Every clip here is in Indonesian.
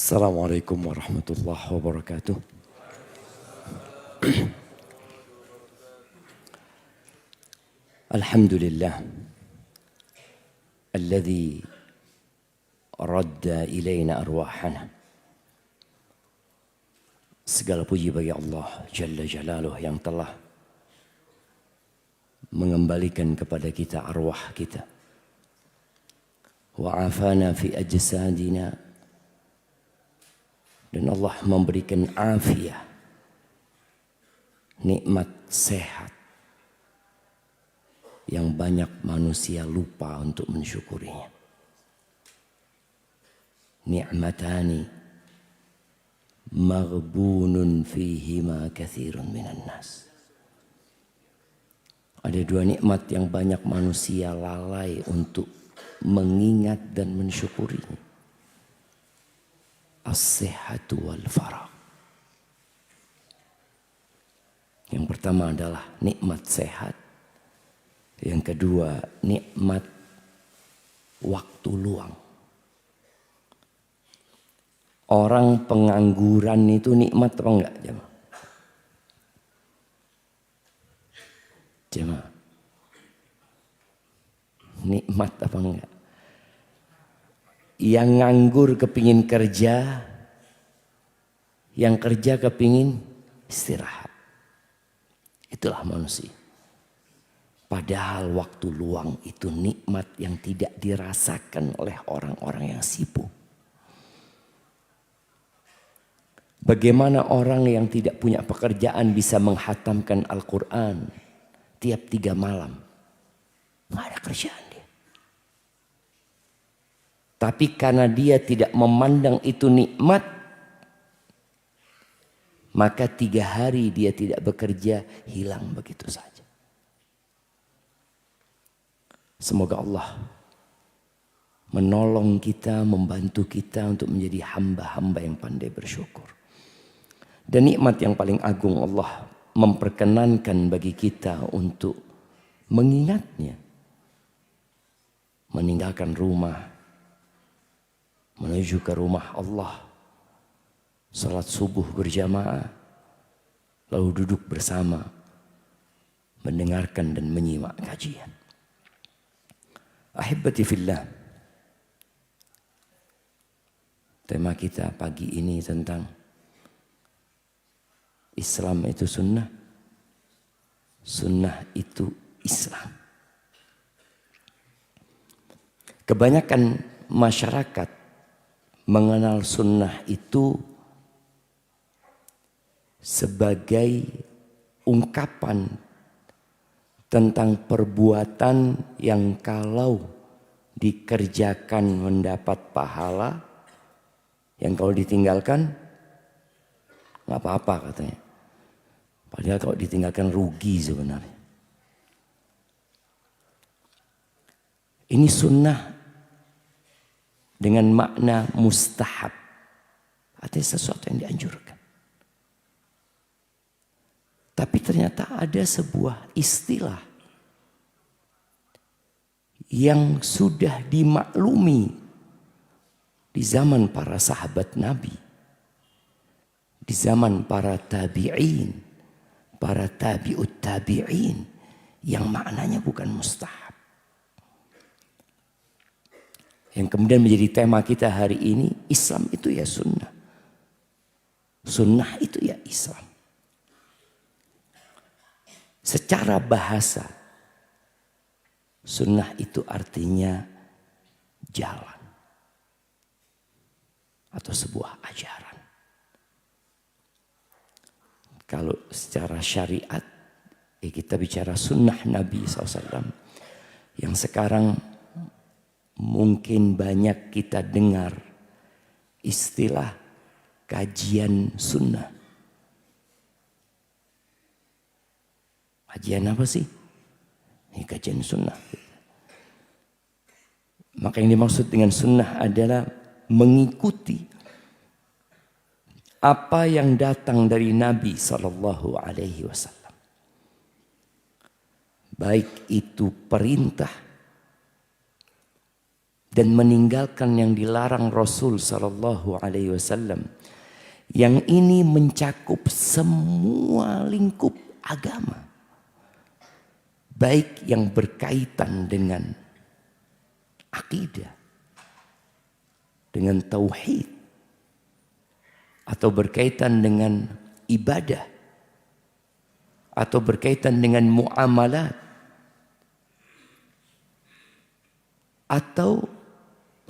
Assalamualaikum warahmatullahi wabarakatuh. Alhamdulillah alladzi radda ilaina arwahana. Segala puji bagi Allah Jalla Jalaluh yang telah mengembalikan kepada kita arwah kita. Wa afana fi ajsadina, dan Allah memberikan afiah, nikmat sehat yang banyak manusia lupa untuk mensyukurinya. Ni'matani maghbunun fihima katsirun minan nas. Ada dua nikmat yang banyak manusia lalai untuk mengingat dan mensyukurinya. As-sihhatu wal faragh. Yang pertama adalah nikmat sehat. Yang kedua nikmat waktu luang. Orang pengangguran itu nikmat apa enggak, jemaah? Jemaah, nikmat apa enggak? Yang nganggur kepingin kerja, yang kerja kepingin istirahat. Itulah manusia. Padahal waktu luang itu nikmat yang tidak dirasakan oleh orang-orang yang sibuk. Bagaimana orang yang tidak punya pekerjaan bisa menghatamkan Al-Quran tiap 3 malam? Nggak ada kerjaan. Tapi karena dia tidak memandang itu nikmat, maka 3 hari dia tidak bekerja, hilang begitu saja. Semoga Allah menolong kita, membantu kita untuk menjadi hamba-hamba yang pandai bersyukur. Dan nikmat yang paling agung, Allah memperkenankan bagi kita untuk mengingatnya. Meninggalkan rumah, menuju ke rumah Allah, salat subuh berjamaah, lalu duduk bersama, mendengarkan dan menyimak kajian. Ahibati fillah, tema kita pagi ini tentang Islam itu sunnah, sunnah itu Islam. Kebanyakan masyarakat mengenal sunnah itu sebagai ungkapan tentang perbuatan yang kalau dikerjakan mendapat pahala, yang kalau ditinggalkan nggak apa-apa katanya. Padahal kalau ditinggalkan rugi sebenarnya. Ini sunnah dengan makna mustahab, artinya sesuatu yang dianjurkan. Tapi ternyata ada sebuah istilah yang sudah dimaklumi di zaman para sahabat Nabi, di zaman para tabi'in, para tabi'ut tabi'in, yang maknanya bukan mustahab. Yang kemudian menjadi tema kita hari ini, Islam itu ya sunnah. Sunnah itu ya Islam. Secara bahasa, sunnah itu artinya jalan atau sebuah ajaran. Kalau secara syariat, kita bicara sunnah Nabi SAW. Yang sekarang mungkin banyak kita dengar istilah kajian sunnah. Kajian apa sih? Ini kajian sunnah. Maka yang dimaksud dengan sunnah adalah mengikuti apa yang datang dari Nabi SAW. Baik itu perintah, dan meninggalkan yang dilarang Rasul sallallahu alaihi wasallam. Yang ini mencakup semua lingkup agama. Baik yang berkaitan dengan akidah, dengan tauhid, atau berkaitan dengan ibadah, atau berkaitan dengan muamalat, atau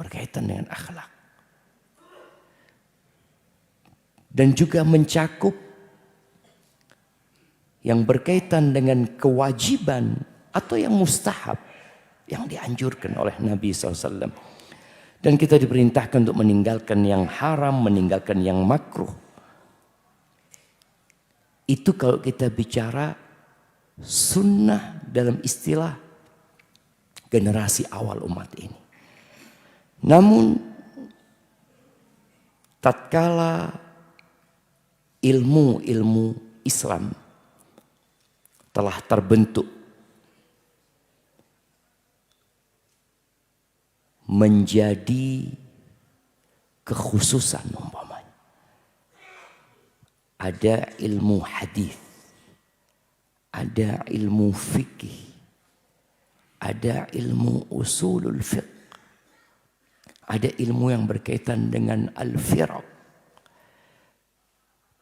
berkaitan dengan akhlak. Dan juga mencakup yang berkaitan dengan kewajiban atau yang mustahab yang dianjurkan oleh Nabi SAW. Dan kita diperintahkan untuk meninggalkan yang haram, meninggalkan yang makruh. Itu kalau kita bicara sunnah dalam istilah generasi awal umat ini. Namun tatkala ilmu Islam telah terbentuk menjadi kekhususan umpamanya. Ada ilmu hadis, ada ilmu fikih, ada ilmu usulul fiqh, ada ilmu yang berkaitan dengan al-firaq,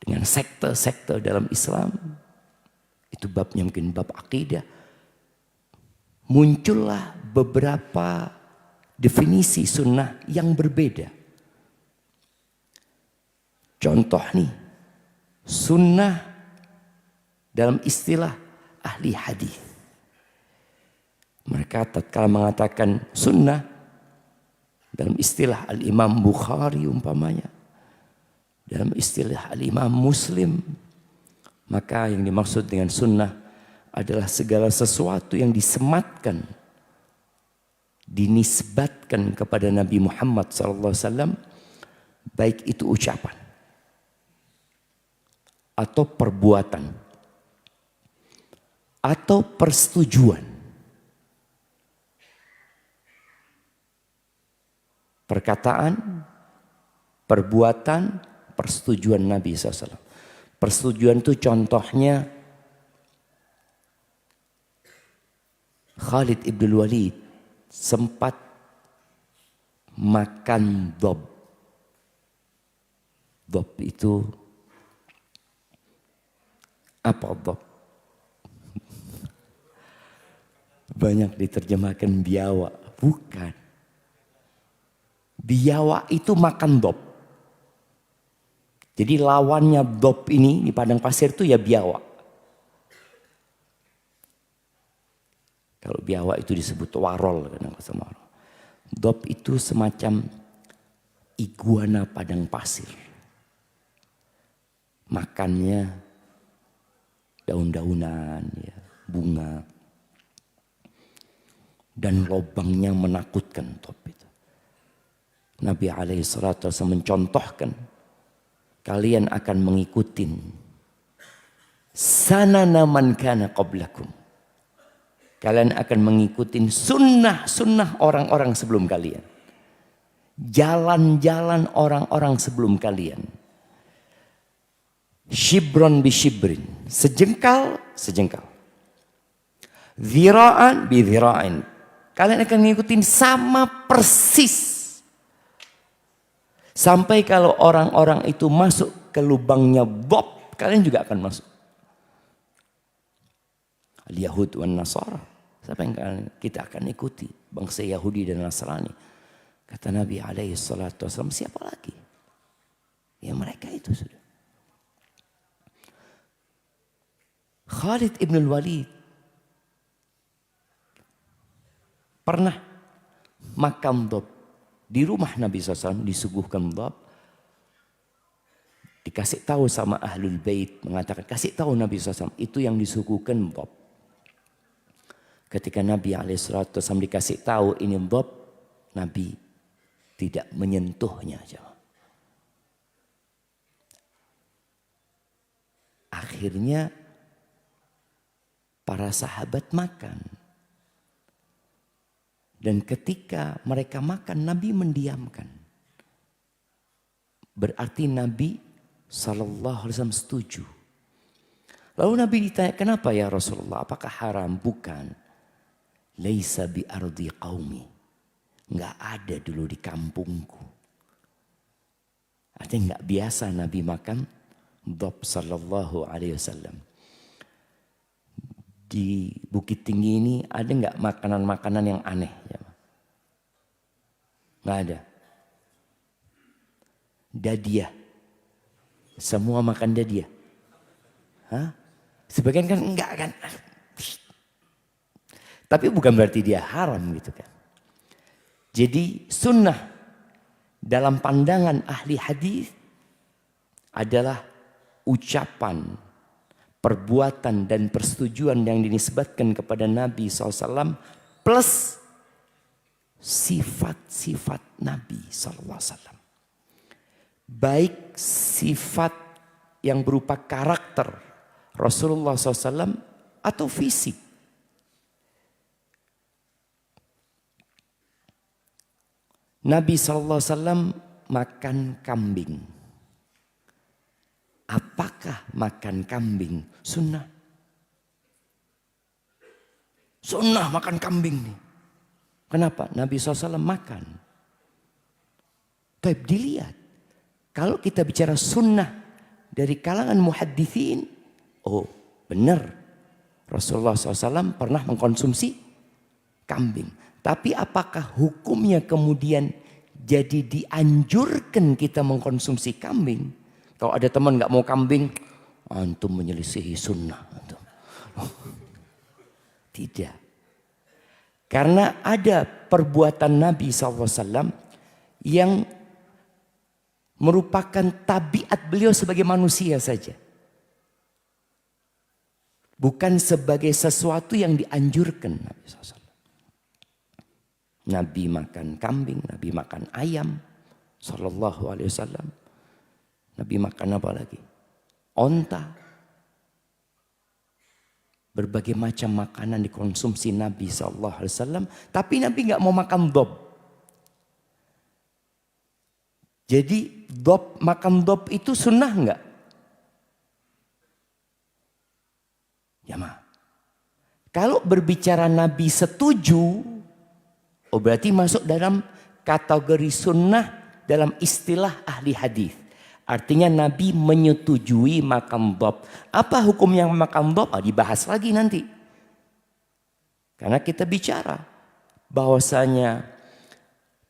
dengan sekte-sekte dalam Islam. Itu babnya mungkin bab akidah. Muncullah beberapa definisi sunnah yang berbeda. Contoh nih, sunnah dalam istilah ahli hadis. Mereka tatkala mengatakan sunnah dalam istilah Al-Imam Bukhari umpamanya, dalam istilah Al-Imam Muslim, maka yang dimaksud dengan sunnah adalah segala sesuatu yang disematkan, dinisbatkan kepada Nabi Muhammad SAW, baik itu ucapan atau perbuatan atau persetujuan, perkataan, perbuatan, persetujuan Nabi SAW. Persetujuan itu contohnya Khalid ibn Walid sempat makan dob. Dob itu apa dob? Banyak diterjemahkan biawak. Bukan. Biawak itu makan dob. Jadi lawannya dob ini di padang pasir itu ya biawak. Kalau biawak itu disebut warol. Dob itu semacam iguana padang pasir. Makannya daun-daunan, ya, bunga. Dan lubangnya menakutkan dob itu. Nabi SAW mencontohkan, kalian akan mengikuti sanana man kana qablakum. Kalian akan mengikuti sunnah orang-orang sebelum kalian. Jalan-jalan orang-orang sebelum kalian. Shibron bi shibrin. Sejengkal, sejengkal. Dhira'an bi dhira'in. Kalian akan mengikuti sama persis. Sampai kalau orang-orang itu masuk ke lubangnya Bob, kalian juga akan masuk. Al-Yahud wan Nasara. Siapa yang kita akan ikuti? Bangsa Yahudi dan Nasrani. Kata Nabi SAW, siapa lagi? Ya mereka itu sudah. Khalid ibn Walid pernah makan dob. Di rumah Nabi SAW disuguhkan dob. Dikasih tahu sama Ahlul Bait, mengatakan kasih tahu Nabi SAW itu yang disuguhkan dob. Ketika Nabi SAW dikasih tahu ini dob, Nabi tidak menyentuhnya. Akhirnya para sahabat makan. Dan ketika mereka makan, Nabi mendiamkan. Berarti Nabi SAW setuju. Lalu Nabi ditanya, kenapa ya Rasulullah? Apakah haram? Bukan. Laisa bi ardi qaumi. Enggak ada dulu di kampungku. Artinya enggak biasa Nabi makan dhab sallallahu alaihi wasallam. Di Bukit Tinggi ini ada enggak makanan-makanan yang aneh? Enggak ada. Dadiah. Semua makan dadiah. Hah? Sebagian kan enggak kan. Tapi bukan berarti dia haram gitu kan. Jadi sunnah dalam pandangan ahli hadis adalah ucapan, perbuatan dan persetujuan yang dinisbatkan kepada Nabi SAW plus sifat-sifat Nabi SAW. Baik sifat yang berupa karakter Rasulullah SAW atau fisik. Nabi SAW makan kambing. Apakah makan kambing sunnah? Sunnah makan kambing nih. Kenapa? Nabi SAW makan. Tapi dilihat. Kalau kita bicara sunnah dari kalangan muhaddithin. Oh benar. Rasulullah SAW pernah mengkonsumsi kambing. Tapi apakah hukumnya kemudian jadi dianjurkan kita mengkonsumsi kambing? Kalau ada teman nggak mau kambing, antum menyelisihi sunnah. Tidak. Karena ada perbuatan Nabi SAW yang merupakan tabiat beliau sebagai manusia saja. Bukan sebagai sesuatu yang dianjurkan Nabi SAW. Nabi makan kambing, Nabi makan ayam, sallallahu alaihi wasallam. Nabi makan apa lagi? Onta. Berbagai macam makanan dikonsumsi Nabi sallallahu alaihi wasallam, tapi Nabi nggak mau makan dhab. Jadi makan dhab itu sunnah nggak? Ya mah. Kalau berbicara Nabi setuju, oh berarti masuk dalam kategori sunnah dalam istilah ahli hadis. Artinya Nabi menyetujui makan dhab. Apa hukum yang makan dhab? Dibahas lagi nanti. Karena kita bicara bahwasanya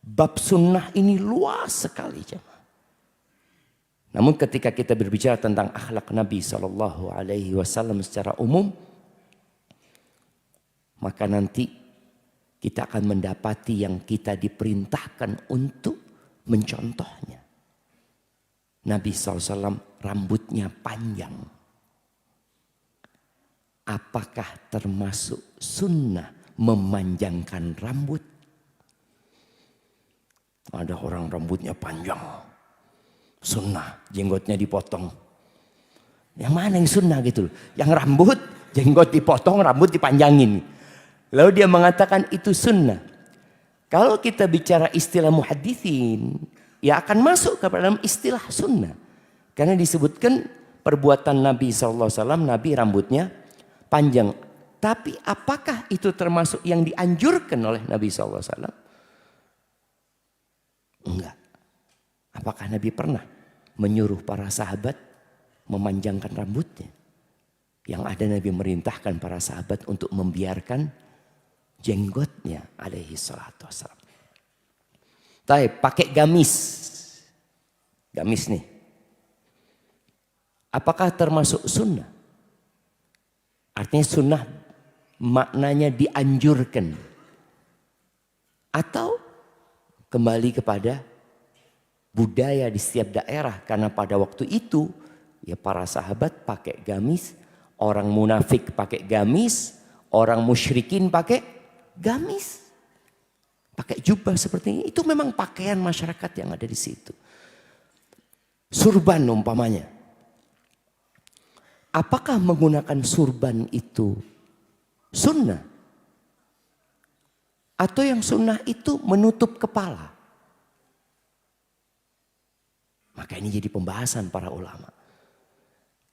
bab sunnah ini luas sekali. Namun ketika kita berbicara tentang akhlak Nabi SAW secara umum, maka nanti kita akan mendapati yang kita diperintahkan untuk mencontohnya. Nabi SAW rambutnya panjang. Apakah termasuk sunnah memanjangkan rambut? Ada orang rambutnya panjang. Sunnah, jenggotnya dipotong. Yang mana yang sunnah gitu? Yang rambut, jenggot dipotong, rambut dipanjangin. Lalu dia mengatakan itu sunnah. Kalau kita bicara istilah muhadithin, ya akan masuk ke dalam istilah sunnah. Karena disebutkan perbuatan Nabi SAW, Nabi rambutnya panjang. Tapi apakah itu termasuk yang dianjurkan oleh Nabi SAW? Enggak. Apakah Nabi pernah menyuruh para sahabat memanjangkan rambutnya? Yang ada Nabi merintahkan para sahabat untuk membiarkan jenggotnya alaihi salatu wassalam. Pakai gamis. Gamis nih. Apakah termasuk sunnah? Artinya sunnah maknanya dianjurkan. Atau kembali kepada budaya di setiap daerah. Karena pada waktu itu ya para sahabat pakai gamis. Orang munafik pakai gamis. Orang musyrikin pakai gamis. Pakai jubah seperti ini. Itu memang pakaian masyarakat yang ada di situ. Surban umpamanya. Apakah menggunakan surban itu sunnah? Atau yang sunnah itu menutup kepala. Maka ini jadi pembahasan para ulama.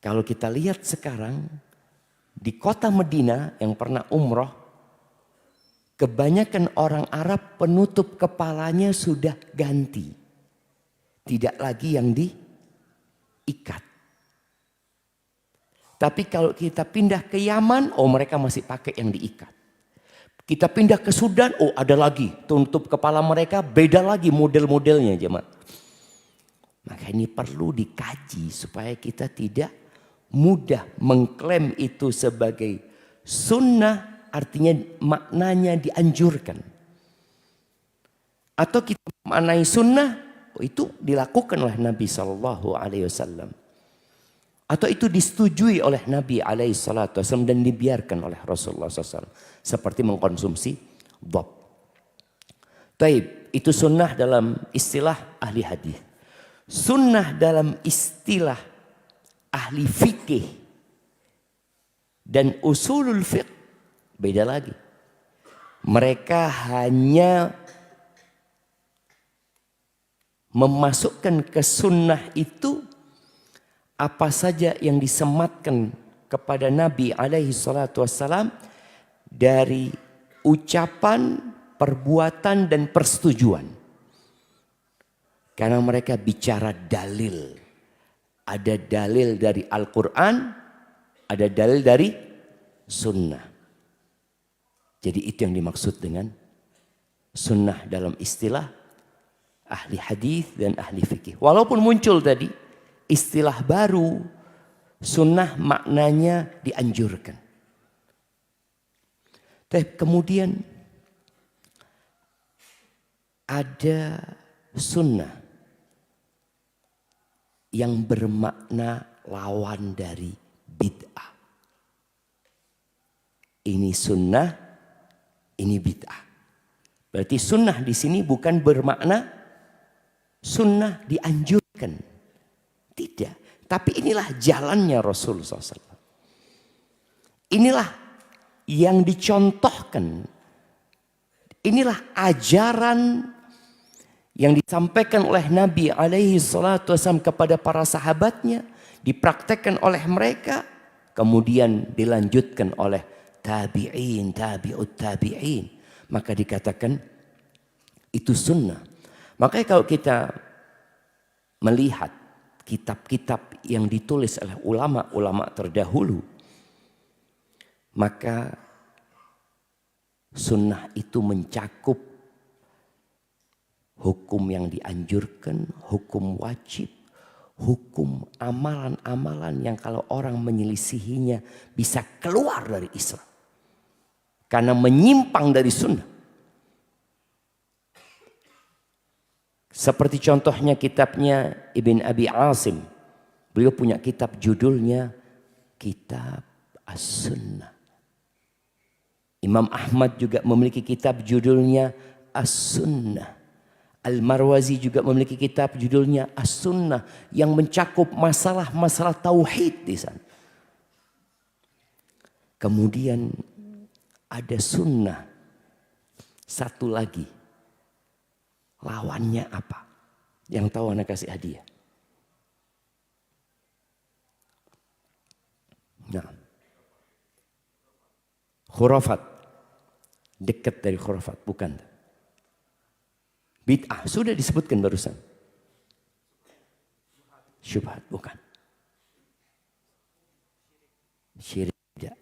Kalau kita lihat sekarang di kota Medina yang pernah umroh, kebanyakan orang Arab penutup kepalanya sudah ganti. Tidak lagi yang diikat. Tapi kalau kita pindah ke Yaman, mereka masih pakai yang diikat. Kita pindah ke Sudan, ada lagi tutup kepala mereka, beda lagi model-modelnya jemaah. Maka ini perlu dikaji supaya kita tidak mudah mengklaim itu sebagai sunnah, artinya maknanya dianjurkan. Atau kita maknai sunnah, itu dilakukan oleh Nabi SAW. Atau itu disetujui oleh Nabi SAW dan dibiarkan oleh Rasulullah SAW. Seperti mengkonsumsi dhab. Taib, itu sunnah dalam istilah ahli hadis. Sunnah dalam istilah ahli fikih dan usulul fiqh beda lagi. Mereka hanya memasukkan ke sunnah itu apa saja yang disematkan kepada Nabi alaihi salatu wassalam dari ucapan, perbuatan dan persetujuan. Karena mereka bicara dalil. Ada dalil dari Al-Quran, ada dalil dari sunnah. Jadi itu yang dimaksud dengan sunnah dalam istilah ahli hadis dan ahli fikih. Walaupun muncul tadi istilah baru, sunnah maknanya dianjurkan. Tapi kemudian ada sunnah yang bermakna lawan dari bid'ah. Ini sunnah, ini bid'ah. Berarti sunnah di sini bukan bermakna sunnah dianjurkan. Tidak. Tapi inilah jalannya Rasul SAW. Inilah yang dicontohkan. Inilah ajaran yang disampaikan oleh Nabi alaihi salatu wasallam kepada para sahabatnya, dipraktekkan oleh mereka, kemudian dilanjutkan oleh tabi'in, tabi'ut tabi'in. Maka dikatakan itu sunnah. Makanya kalau kita melihat kitab-kitab yang ditulis oleh ulama-ulama terdahulu, maka sunnah itu mencakup hukum yang dianjurkan, hukum wajib, hukum amalan-amalan yang kalau orang menyelisihinya bisa keluar dari Islam. Karena menyimpang dari sunnah. Seperti contohnya kitabnya Ibn Abi Asim. Beliau punya kitab judulnya Kitab As-Sunnah. Imam Ahmad juga memiliki kitab judulnya As-Sunnah. Al-Marwazi juga memiliki kitab judulnya As-Sunnah yang mencakup masalah-masalah tauhid di sana. Kemudian ada sunnah. Satu lagi. Lawannya apa? Yang tahu anak kasih hadiah. Nah. Khurafat. Dekat dari khurafat, bukan? Bid'ah sudah disebutkan barusan. Syubhat bukan. Syirik tidak.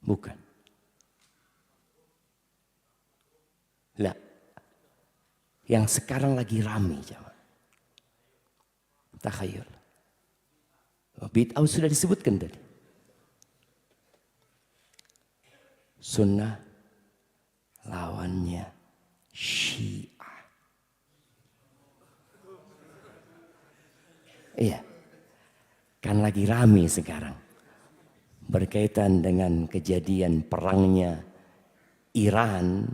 Bukan. Lah. Yang sekarang lagi ramai jemaah. Takhayul. Bid'ah sudah disebutkan tadi. Sunnah lawannya Syiah. Iya. Kan lagi rame sekarang. Berkaitan dengan kejadian perangnya Iran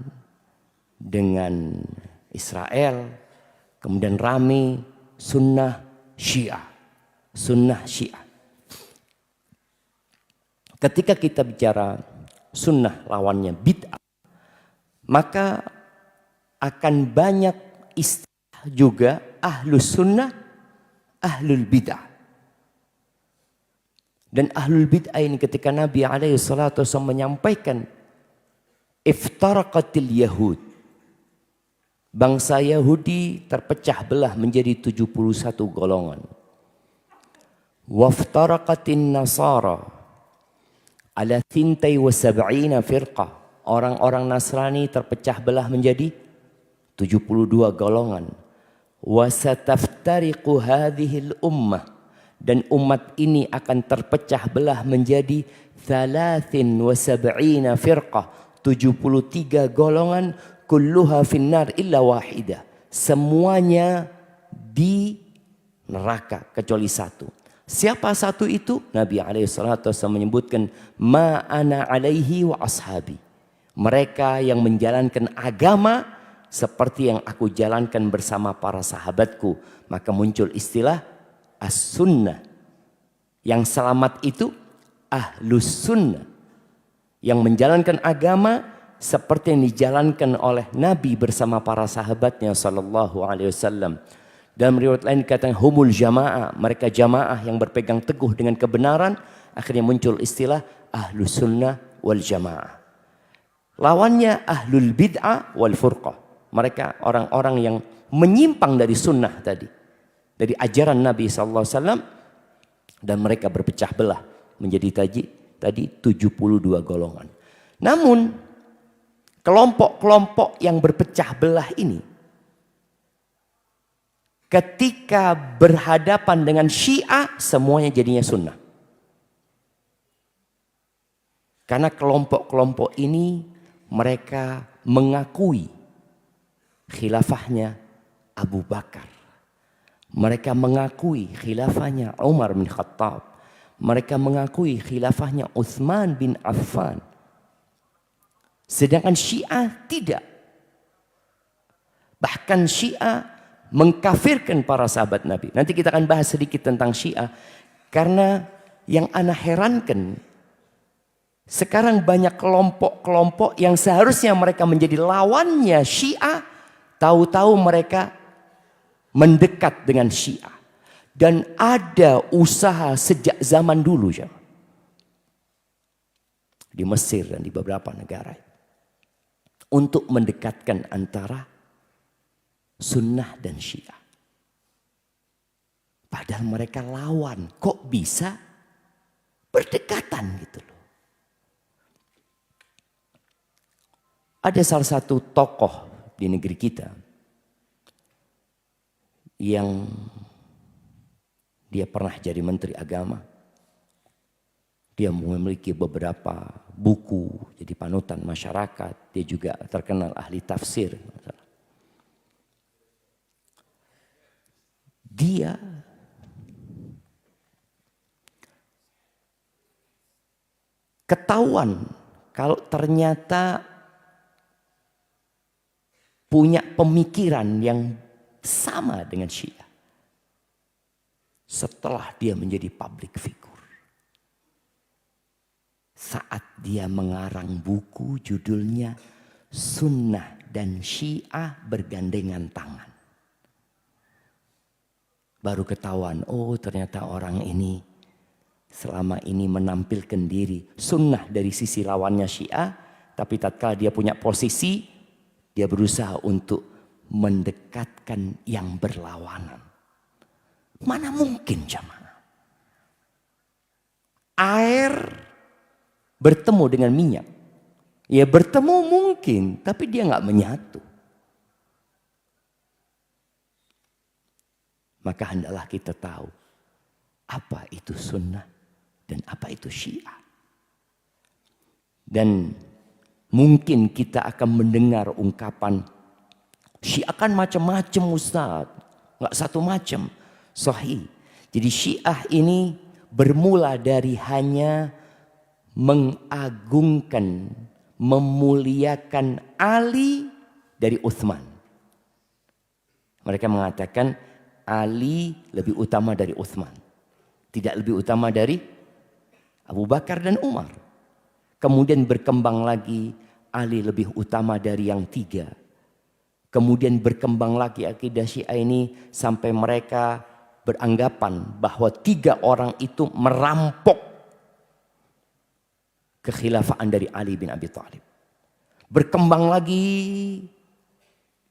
dengan Israel. Kemudian rame sunnah Syiah. Sunnah Syiah. ketika kita bicara sunnah lawannya bid'ah, maka akan banyak istilah juga ahlus sunnah, ahlul bid'ah. Dan ahlul bid'ah ini ketika Nabi SAW menyampaikan iftaraqatil Yahud, bangsa Yahudi terpecah belah menjadi 71 golongan. Waftaraqatin Nasara ala 72 firqah. Orang-orang Nasrani terpecah belah menjadi 72 golongan. Wasataftariqu hadhil ummah, dan umat ini akan terpecah belah menjadi 73 firqah, 73 golongan, kulluha finnar illa wahidah, semuanya di neraka kecuali satu. Siapa satu itu? Nabi SAW menyebutkan ma ana alaihi wa ashabi, mereka yang menjalankan agama seperti yang aku jalankan bersama para sahabatku. Maka muncul istilah as-sunnah. Yang selamat itu ahlus sunnah, yang menjalankan agama seperti yang dijalankan oleh Nabi bersama para sahabatnya sallallahu alaihi wasallam. Dalam riwayat lain dikatakan humul jamaah, mereka jamaah yang berpegang teguh dengan kebenaran. Akhirnya muncul istilah ahlus sunnah wal jamaah. Lawannya ahlul bid'ah wal furqah, mereka orang-orang yang menyimpang dari sunnah tadi, dari ajaran Nabi SAW, dan mereka berpecah belah menjadi tadi 72 golongan. Namun kelompok-kelompok yang berpecah belah ini ketika berhadapan dengan Syiah semuanya jadinya sunnah. Karena kelompok-kelompok ini mereka mengakui khilafahnya Abu Bakar. Mereka mengakui khilafahnya Umar bin Khattab. Mereka mengakui khilafahnya Utsman bin Affan. Sedangkan Syiah tidak. Bahkan Syiah mengkafirkan para sahabat Nabi. Nanti kita akan bahas sedikit tentang Syiah. Karena yang ana herankan, sekarang banyak kelompok-kelompok yang seharusnya mereka menjadi lawannya Syiah, tahu-tahu mereka mendekat dengan Syiah. Dan ada usaha sejak zaman dulu ya, di Mesir dan di beberapa negara, untuk mendekatkan antara sunnah dan Syiah. Padahal mereka lawan, kok bisa berdekatan gitu loh. Ada salah satu tokoh di negeri kita yang dia pernah jadi menteri agama. Dia memiliki beberapa buku jadi panutan masyarakat. Dia juga terkenal ahli tafsir. Dia ketahuan kalau ternyata punya pemikiran yang sama dengan Syiah setelah dia menjadi public figure. Saat dia mengarang buku judulnya Sunnah dan Syiah Bergandengan Tangan. Baru ketahuan, oh ternyata orang ini selama ini menampilkan diri sunnah dari sisi lawannya Syiah, tapi tatkala dia punya posisi, dia berusaha untuk mendekatkan yang berlawanan. Mana mungkin jamaah? Air bertemu dengan minyak. Ya bertemu mungkin, tapi dia nggak menyatu. Maka hendaklah kita tahu apa itu sunnah dan apa itu Syiah. Dan mungkin kita akan mendengar ungkapan Syiah kan macam-macam Ustaz. Nggak satu macam. Sahih. Jadi Syiah ini bermula dari hanya mengagungkan, memuliakan Ali dari Utsman. Mereka mengatakan Ali lebih utama dari Utsman. Tidak lebih utama dari Abu Bakar dan Umar. Kemudian berkembang lagi Ali lebih utama dari yang tiga. Kemudian berkembang lagi akidah Syiah ini sampai mereka beranggapan bahwa tiga orang itu merampok kekhilafaan dari Ali bin Abi Thalib. Berkembang lagi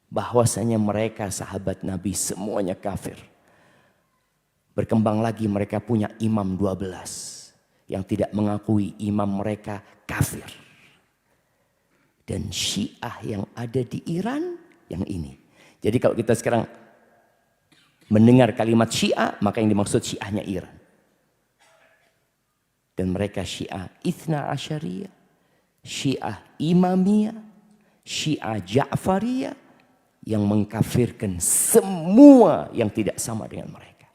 bahwasanya mereka sahabat Nabi semuanya kafir. Berkembang lagi mereka punya imam 12 yang tidak mengakui imam mereka kafir. Dan Syiah yang ada di Iran yang ini. Jadi kalau kita sekarang mendengar kalimat Syiah, maka yang dimaksud Syiahnya Iran. Dan mereka Syiah Ithna Asyariyah, Syiah Imamiyah, Syiah Ja'fariyah yang mengkafirkan semua yang tidak sama dengan mereka.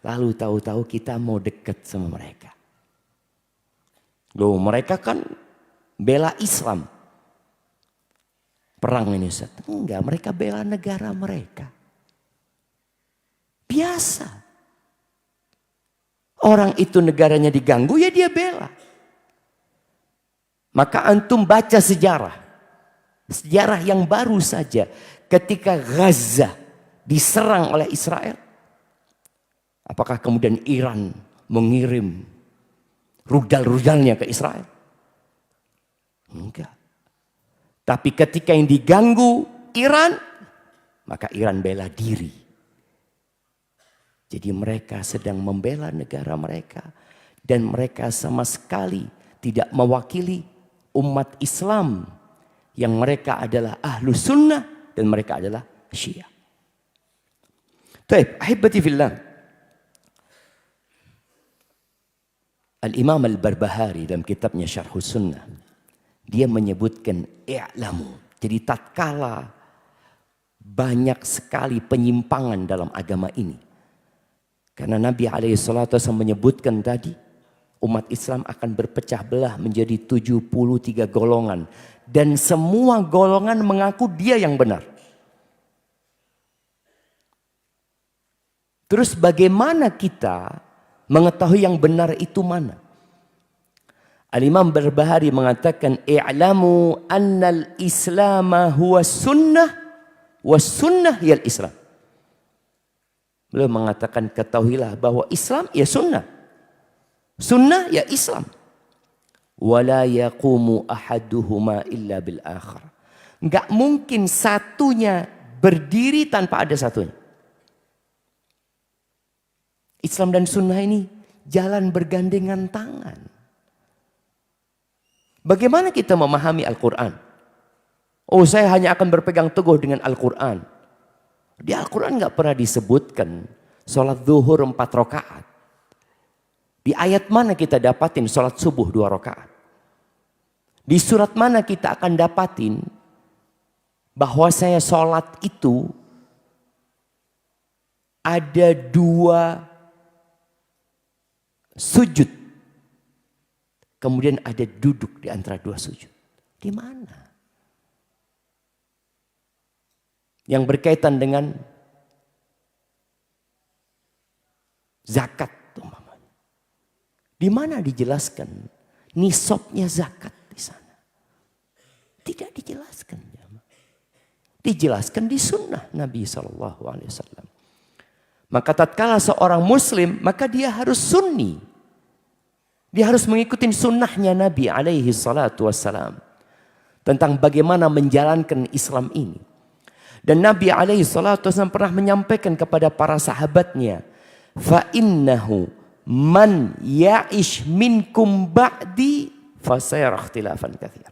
Lalu tahu-tahu kita mau dekat sama mereka. Loh, mereka kan bela Islam. Perang ini Ustaz. Enggak, mereka bela negara mereka. Biasa. Orang itu negaranya diganggu, ya dia bela. Maka antum baca sejarah. Sejarah yang baru saja. Ketika Gaza diserang oleh Israel. Apakah kemudian Iran mengirim rudal-rudalnya ke Israel? Enggak. Tapi ketika yang diganggu Iran, maka Iran bela diri. Jadi mereka sedang membela negara mereka. Dan mereka sama sekali tidak mewakili umat Islam. Yang mereka adalah ahlu sunnah dan mereka adalah Syiah. Taib, ahibati fillah. Al-Imam Al-Barbahari dalam kitabnya Syarhus Sunnah. Dia menyebutkan i'lamu. Jadi tatkala banyak sekali penyimpangan dalam agama ini. Karena Nabi SAW menyebutkan tadi. Umat Islam akan berpecah belah menjadi 73 golongan. Dan semua golongan mengaku dia yang benar. Terus bagaimana kita mengetahui yang benar itu mana? Al-Imam Barbahari mengatakan i'lamu annal islama huwa sunnah was sunnah yal islam. Beliau mengatakan ketahuilah bahwa Islam ya sunnah. Sunnah ya Islam. Wala yaqumu ahaduhuma illa bil akhar. Enggak mungkin satunya berdiri tanpa ada satunya. Islam dan sunnah ini jalan bergandengan tangan. Bagaimana kita memahami Al-Quran? Oh, saya hanya akan berpegang teguh dengan Al-Quran. Di Al-Quran nggak pernah disebutkan sholat zuhur 4 rakaat. Di ayat mana kita dapatin sholat subuh 2 rakaat? Di surat mana kita akan dapatin bahwa saya sholat itu ada 2 sujud. Kemudian ada duduk di antara 2 sujud. Di mana? Yang berkaitan dengan zakat. Di mana dijelaskan nisabnya zakat di sana? Tidak dijelaskan. Dijelaskan di sunnah Nabi SAW. Maka tatkala seorang muslim, maka dia harus sunni. Dia harus mengikuti sunnahnya Nabi SAW. Tentang bagaimana menjalankan Islam ini. Dan Nabi SAW pernah menyampaikan kepada para sahabatnya. Fa'innahu man ya'ish minkum ba'di fasayara ikhtilafan katsir.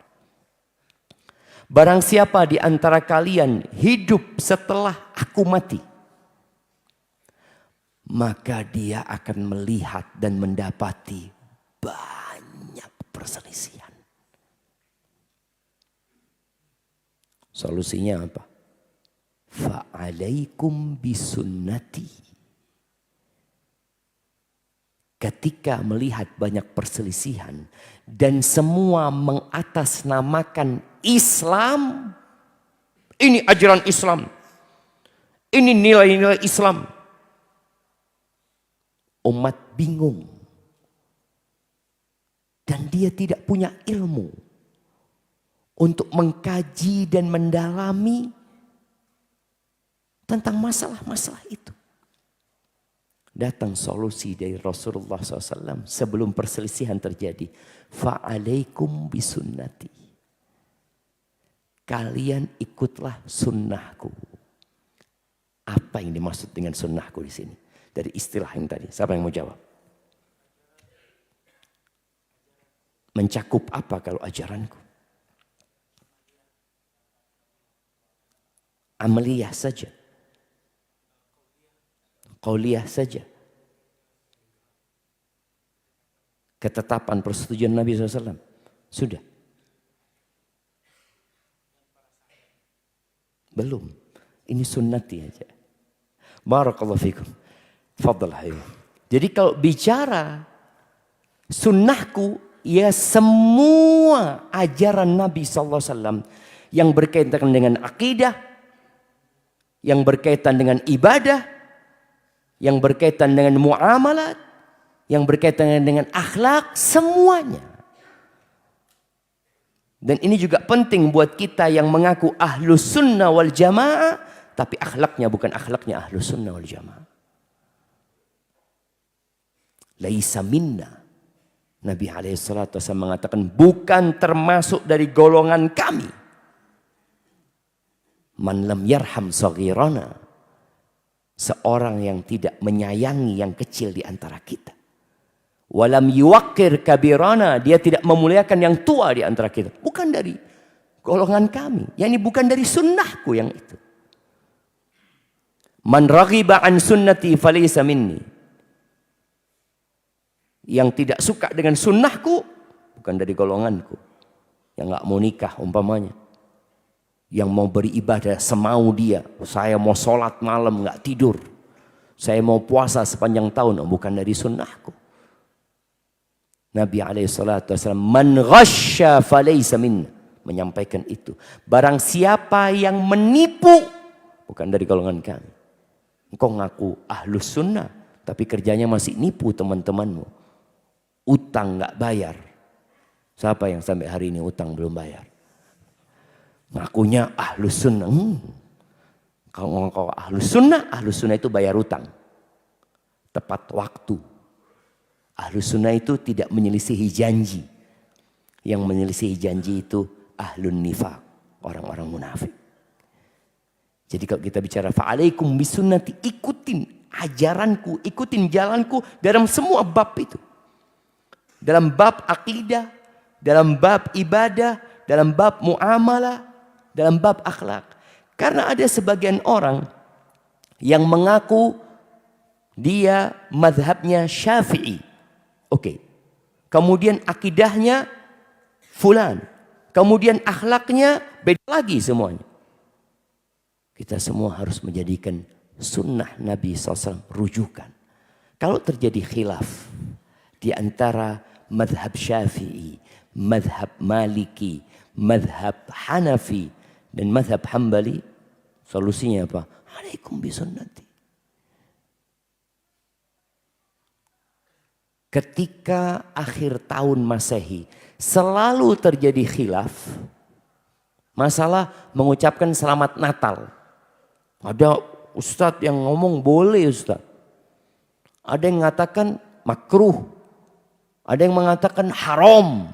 Barang siapa di antara kalian hidup setelah aku mati, maka dia akan melihat dan mendapati banyak perselisihan. Solusinya apa? Fa'alaikum bisunnati. Ketika melihat banyak perselisihan dan semua mengatasnamakan Islam, ini ajaran Islam, ini nilai-nilai Islam, umat bingung. Dan dia tidak punya ilmu untuk mengkaji dan mendalami tentang masalah-masalah itu. Datang solusi dari Rasulullah SAW sebelum perselisihan terjadi. Fa'alaikum bisunnati. Kalian ikutlah sunnahku. Apa yang dimaksud dengan sunnahku di sini? Dari istilah yang tadi. Siapa yang mau jawab? Mencakup apa kalau ajaranku? Amaliyah saja. Qauliyah saja. Ketetapan persetujuan Nabi SAW. Sudah. Belum. Ini sunnati aja. Barakallahu fikum. Fadal hayu. Jadi kalau bicara sunnahku, ya semua ajaran Nabi SAW yang berkaitan dengan akidah, yang berkaitan dengan ibadah, yang berkaitan dengan muamalat, yang berkaitan dengan akhlak, semuanya. Dan ini juga penting buat kita yang mengaku ahlus sunnah wal jamaah, tapi akhlaknya bukan akhlaknya ahlus sunnah wal jamaah. Laisa minna. Nabi SAW mengatakan bukan termasuk dari golongan kami. Man lam yarham saghirana. Seorang yang tidak menyayangi yang kecil di antara kita. Walam yuwaqqir kabirana, dia tidak memuliakan yang tua di antara kita. Bukan dari golongan kami. Yani bukan dari sunnahku yang itu. Man raghiba an sunnati falaysa minni. Yang tidak suka dengan sunnahku bukan dari golonganku. Yang nggak mau nikah umpamanya. Yang mau beribadah semau dia. Saya mau sholat malam nggak tidur. Saya mau puasa sepanjang tahun. Bukan dari sunnahku. Nabi SAW man ghasya falaysa minna, menyampaikan itu. Barang siapa yang menipu bukan dari golongan kami. Engkau ngaku ahlus sunnah tapi kerjanya masih nipu teman-temanmu. Utang nggak bayar. Siapa yang sampai hari ini utang belum bayar? Ngakunya ahlus sunnah. Kalau engkau ahlus sunnah itu bayar utang. Tepat waktu. Ahlus sunnah itu tidak menyelisihi janji. Yang menyelisihi janji itu ahlun nifaq. Orang-orang munafik. Jadi kalau kita bicara fa'alaikum bisunnati, ikutin ajaranku, ikutin jalanku dalam semua bab itu. Dalam bab akidah, dalam bab ibadah, dalam bab muamalah, dalam bab akhlak. Karena ada sebagian orang yang mengaku dia mazhabnya Syafi'i. Oke. Kemudian akidahnya fulan. Kemudian akhlaknya beda lagi semuanya. Kita semua harus menjadikan sunnah Nabi SAW rujukan. Kalau terjadi khilaf di antara mazhab Syafi'i, mazhab Maliki, mazhab Hanafi, dan mazhab Hambali, solusinya apa? Alaikum bisunnati. Ketika akhir tahun Masehi selalu terjadi khilaf masalah mengucapkan selamat Natal. Ada ustadz yang ngomong boleh ustadz. Ada yang mengatakan makruh. Ada yang mengatakan haram.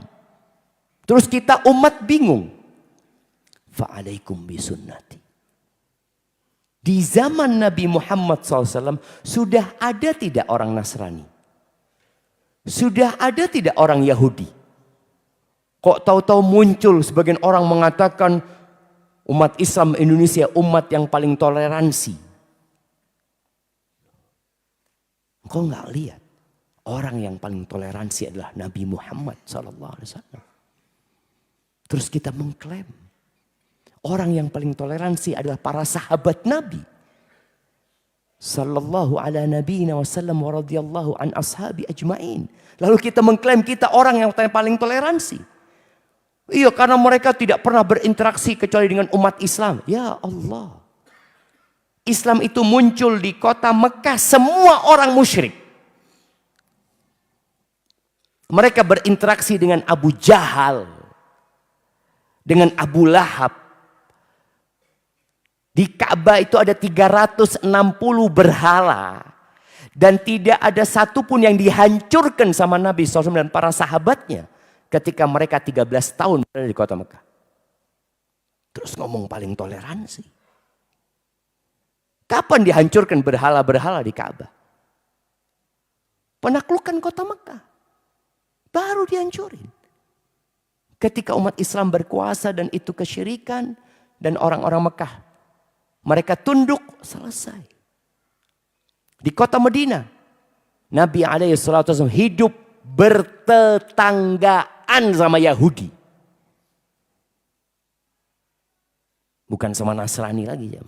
Terus kita umat bingung. Fa'alaikum bisunnati. Di zaman Nabi Muhammad SAW sudah ada tidak orang Nasrani? Sudah ada tidak orang Yahudi? Kok tahu-tahu muncul sebagian orang mengatakan umat Islam Indonesia umat yang paling toleransi. Kok nggak lihat? Orang yang paling toleransi adalah Nabi Muhammad SAW. Terus kita mengklaim orang yang paling toleransi adalah para sahabat Nabi. Sallallahu ala nabiyina wasallam wa radiyallahu an ashabi ajma'in. Lalu kita mengklaim kita orang yang paling toleransi. Iya, karena mereka tidak pernah berinteraksi kecuali dengan umat Islam. Ya Allah. Islam itu muncul di kota Mekah, semua orang musyrik. Mereka berinteraksi dengan Abu Jahal, dengan Abu Lahab. Di Ka'bah itu ada 360 berhala. Dan tidak ada satupun yang dihancurkan sama Nabi SAW dan para sahabatnya ketika mereka 13 tahun berada di kota Mekah. Terus ngomong paling toleransi. Kapan dihancurkan berhala-berhala di Ka'bah? Penaklukan kota Mekah. Baru dihancurin. Ketika umat Islam berkuasa dan itu kesyirikan dan orang-orang Mekah, mereka tunduk, selesai. Di kota Madinah, Nabi SAW hidup bertetanggaan sama Yahudi. Bukan sama Nasrani lagi ya.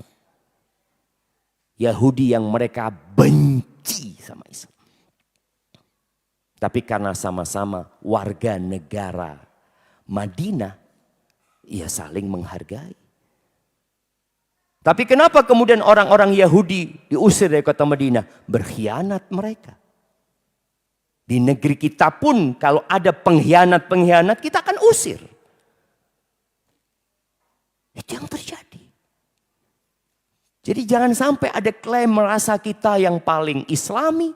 Yahudi yang mereka benci sama Islam. Tapi karena sama-sama warga negara Madinah, ia saling menghargai. Tapi kenapa kemudian orang-orang Yahudi diusir dari kota Madinah? Berkhianat mereka. Di negeri kita pun kalau ada pengkhianat-pengkhianat kita akan usir. Itu yang terjadi. Jadi jangan sampai ada klaim merasa kita yang paling Islami.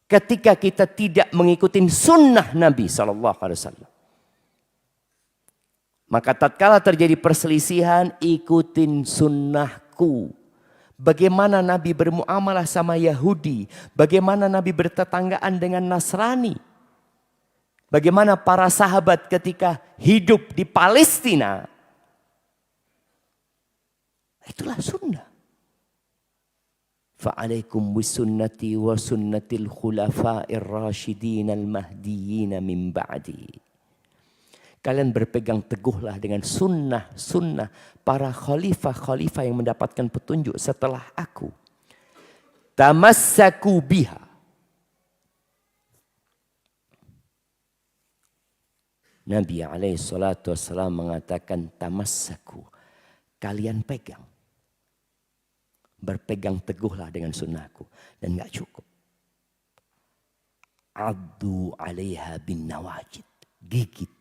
Ketika kita tidak mengikuti sunnah Nabi SAW. Maka tatkala terjadi perselisihan, ikutin sunnahku. Bagaimana Nabi bermuamalah sama Yahudi. Bagaimana Nabi bertetanggaan dengan Nasrani. Bagaimana para sahabat ketika hidup di Palestina. Itulah sunnah. Fa'alaikum bisunnati wa sunnatil khulafa'ir rasyidin al-mahdiyyin min ba'di. Kalian berpegang teguhlah dengan sunnah para khalifah-khalifah yang mendapatkan petunjuk setelah aku. Tamassaku biha. Nabi SAW mengatakan tamassaku. Kalian pegang. Berpegang teguhlah dengan sunnahku. Dan gak cukup. Addu alaiha bin nawajid. Gigit.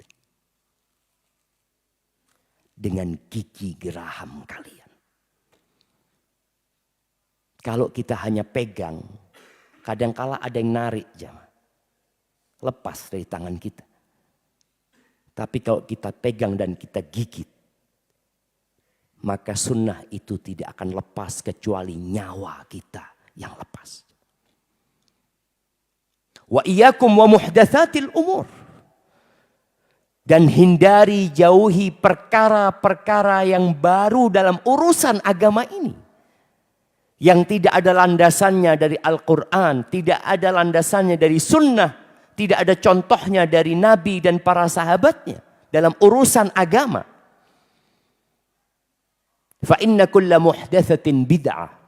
Dengan gigi geraham kalian. Kalau kita hanya pegang, kadangkala ada yang narik jamaah. Lepas dari tangan kita. Tapi kalau kita pegang dan kita gigit, maka sunnah itu tidak akan lepas kecuali nyawa kita yang lepas. Wa iyyakum wa muhdatsatil umur. Dan hindari, jauhi perkara-perkara yang baru dalam urusan agama ini. Yang tidak ada landasannya dari Al-Quran. Tidak ada landasannya dari sunnah. Tidak ada contohnya dari Nabi dan para sahabatnya. Dalam urusan agama. Fa inna kulla muhdatsatin bid'ah.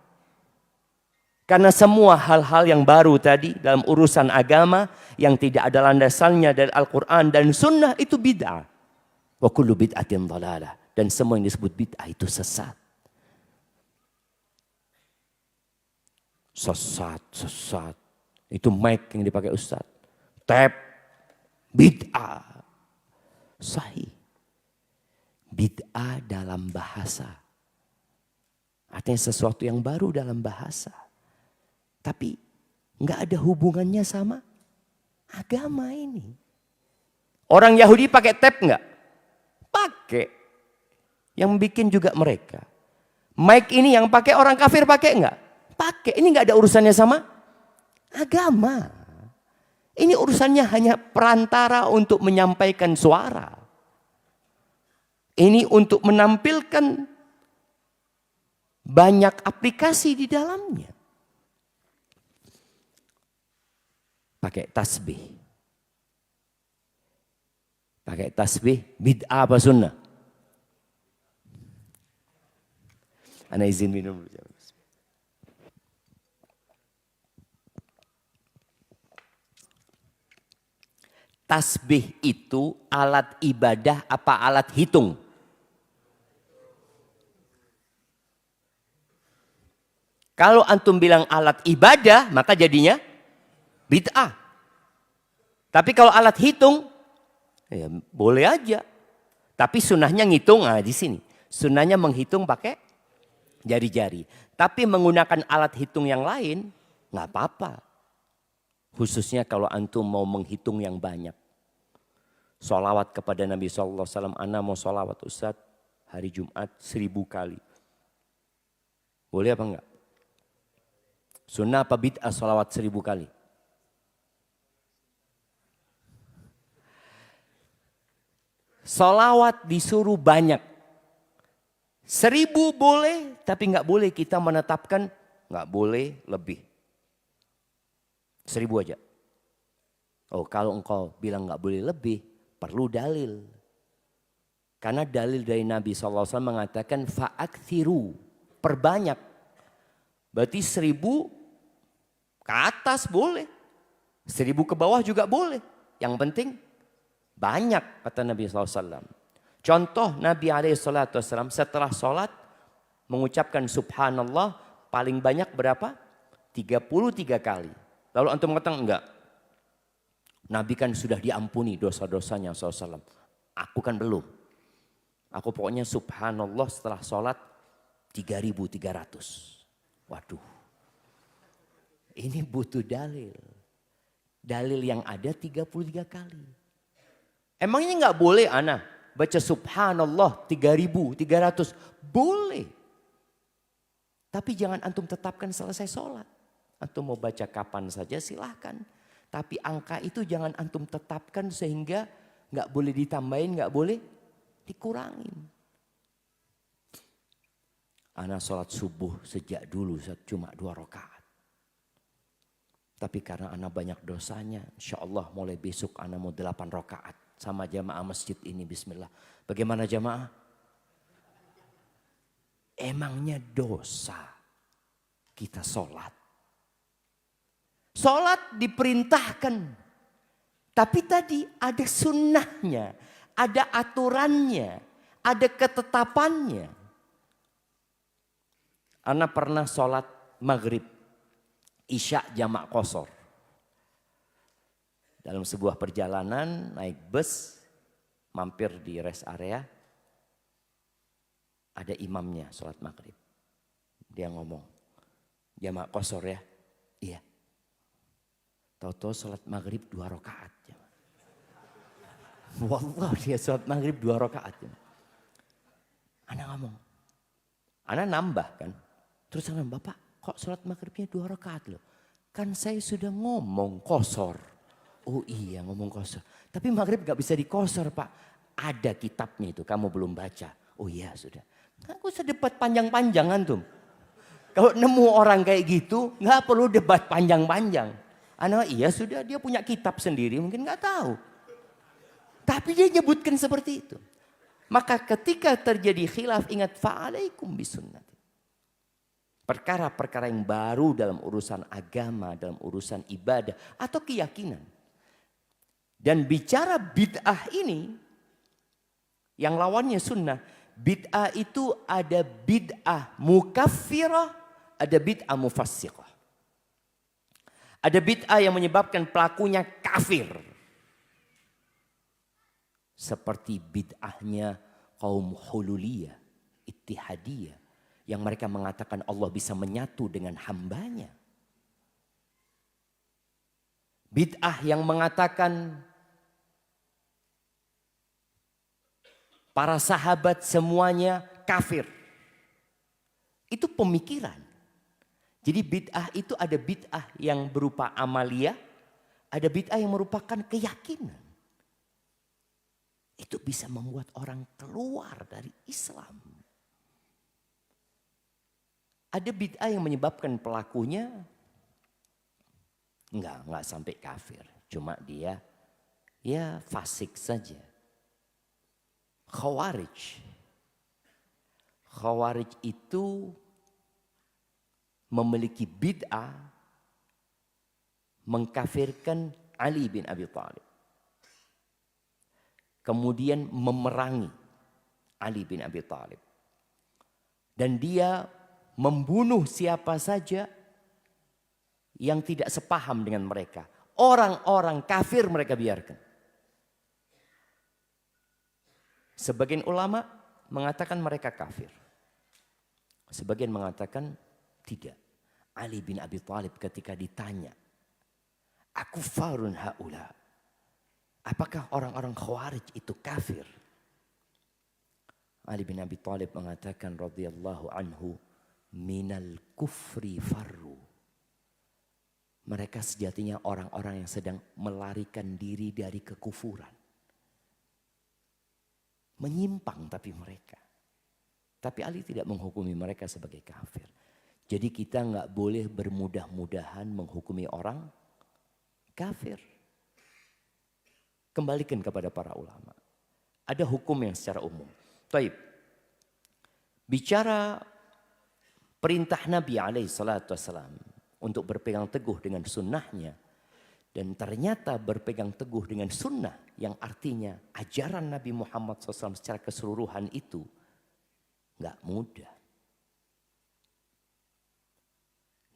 Karena semua hal-hal yang baru tadi dalam urusan agama yang tidak ada landasannya dari Al-Quran dan Sunnah itu bid'ah. Wa kullu bid'atin dhalalah. Dan semua yang disebut bid'ah itu sesat. Sesat. Itu mic yang dipakai Ustaz. Tap. Bid'ah. Sahih. Bid'ah dalam bahasa. Artinya sesuatu yang baru dalam bahasa. Tapi nggak ada hubungannya sama agama ini. Orang Yahudi pakai tape nggak? Pakai. Yang bikin juga mereka. Mic ini yang pakai orang kafir pakai nggak? Pakai. Ini nggak ada urusannya sama agama. Ini urusannya hanya perantara untuk menyampaikan suara. Ini untuk menampilkan banyak aplikasi di dalamnya. Pakai tasbih. Pakai tasbih, bid'ah apa sunnah? Ana izin minum dulu. Tasbih itu alat ibadah apa alat hitung? Kalau antum bilang alat ibadah, maka jadinya bid'ah. Tapi kalau alat hitung, ya boleh aja. Tapi sunnahnya ngitung, di sini. Sunnahnya menghitung pakai jari-jari. Tapi menggunakan alat hitung yang lain, nggak apa-apa. Khususnya kalau antum mau menghitung yang banyak. Sholawat kepada Nabi SAW, ana mau sholawat Ustaz hari Jumat 1000 kali. Boleh apa enggak? Sunnah apa bid'ah sholawat 1000 kali? Sholawat disuruh banyak. 1000 boleh, tapi nggak boleh kita menetapkan nggak boleh lebih. 1000 aja. Oh, kalau engkau bilang nggak boleh lebih, perlu dalil. Karena dalil dari Nabi SAW mengatakan fa'akthiru, perbanyak. Berarti 1000 ke atas boleh. 1000 ke bawah juga boleh. Yang penting banyak, kata Nabi SAW. Contoh Nabi SAW setelah sholat mengucapkan subhanallah paling banyak berapa? 33 kali. Lalu antum mengatakan enggak. Nabi kan sudah diampuni dosa-dosanya SAW. Aku kan belum. Aku pokoknya subhanallah setelah sholat 3300. Waduh. Ini butuh dalil. Dalil yang ada 33 kali. Emangnya nggak boleh ana baca subhanallah 3300? Boleh. Tapi jangan antum tetapkan selesai sholat. Antum mau baca kapan saja silahkan. Tapi angka itu jangan antum tetapkan sehingga nggak boleh ditambahin, nggak boleh dikurangin. Ana sholat subuh sejak dulu cuma 2 rakaat. Tapi karena ana banyak dosanya, insya Allah mulai besok ana mau 8 rakaat. Sama jamaah masjid ini, bismillah. Bagaimana jamaah? Emangnya dosa kita sholat? Sholat diperintahkan. Tapi tadi ada sunnahnya, ada aturannya, ada ketetapannya. Ana pernah sholat maghrib, isya jamak qashar. Dalam sebuah perjalanan naik bus, mampir di rest area, ada imamnya sholat maghrib. Dia ngomong, jamak qashar ya? Iya. Tahu-tahu sholat maghrib 2 rakaat. Wallah dia sholat maghrib 2 rakaat. Ana ngomong, ana nambah kan. Terus ana, Bapak kok sholat maghribnya 2 rakaat loh? Kan saya sudah ngomong qashar. Oh iya ngomong qashar. Tapi maghrib gak bisa diqashar Pak. Ada kitabnya itu, kamu belum baca. Oh iya sudah. Aku sedebat panjang-panjangan tuh. Kalau nemu orang kayak gitu gak perlu debat panjang-panjang. Anak iya sudah, dia punya kitab sendiri mungkin gak tahu. Tapi dia nyebutkan seperti itu. Maka ketika terjadi khilaf ingat fa'alaikum bisunnati. Perkara-perkara yang baru dalam urusan agama, dalam urusan ibadah atau keyakinan. Dan bicara bid'ah ini, yang lawannya sunnah. Bid'ah itu ada bid'ah mukaffirah, ada bid'ah mufassiqah. Ada bid'ah yang menyebabkan pelakunya kafir. Seperti bid'ahnya kaum hululiyah, ittihadiyah. Yang mereka mengatakan Allah bisa menyatu dengan hambanya. Bid'ah yang mengatakan para sahabat semuanya kafir. Itu pemikiran. Jadi bid'ah itu ada bid'ah yang berupa amalia, ada bid'ah yang merupakan keyakinan. Itu bisa membuat orang keluar dari Islam. Ada bid'ah yang menyebabkan pelakunya enggak sampai kafir. Cuma dia ya fasik saja. Khawarij. Khawarij itu memiliki bid'ah mengkafirkan Ali bin Abi Thalib. Kemudian memerangi Ali bin Abi Thalib. Dan dia membunuh siapa saja yang tidak sepaham dengan mereka. Orang-orang kafir mereka biarkan. Sebagian ulama mengatakan mereka kafir. Sebagian mengatakan tidak. Ali bin Abi Thalib ketika ditanya, "Akufarun haula?" Apakah orang-orang Khawarij itu kafir? Ali bin Abi Thalib mengatakan radhiyallahu anhu, "Minal kufri farru." Mereka sejatinya orang-orang yang sedang melarikan diri dari kekufuran. Menyimpang tapi mereka. Tapi Ali tidak menghukumi mereka sebagai kafir. Jadi kita nggak boleh bermudah-mudahan menghukumi orang kafir. Kembalikan kepada para ulama. Ada hukum yang secara umum. Taib. Bicara perintah Nabi SAW untuk berpegang teguh dengan sunnahnya. Dan ternyata berpegang teguh dengan sunnah yang artinya ajaran Nabi Muhammad SAW secara keseluruhan itu nggak mudah.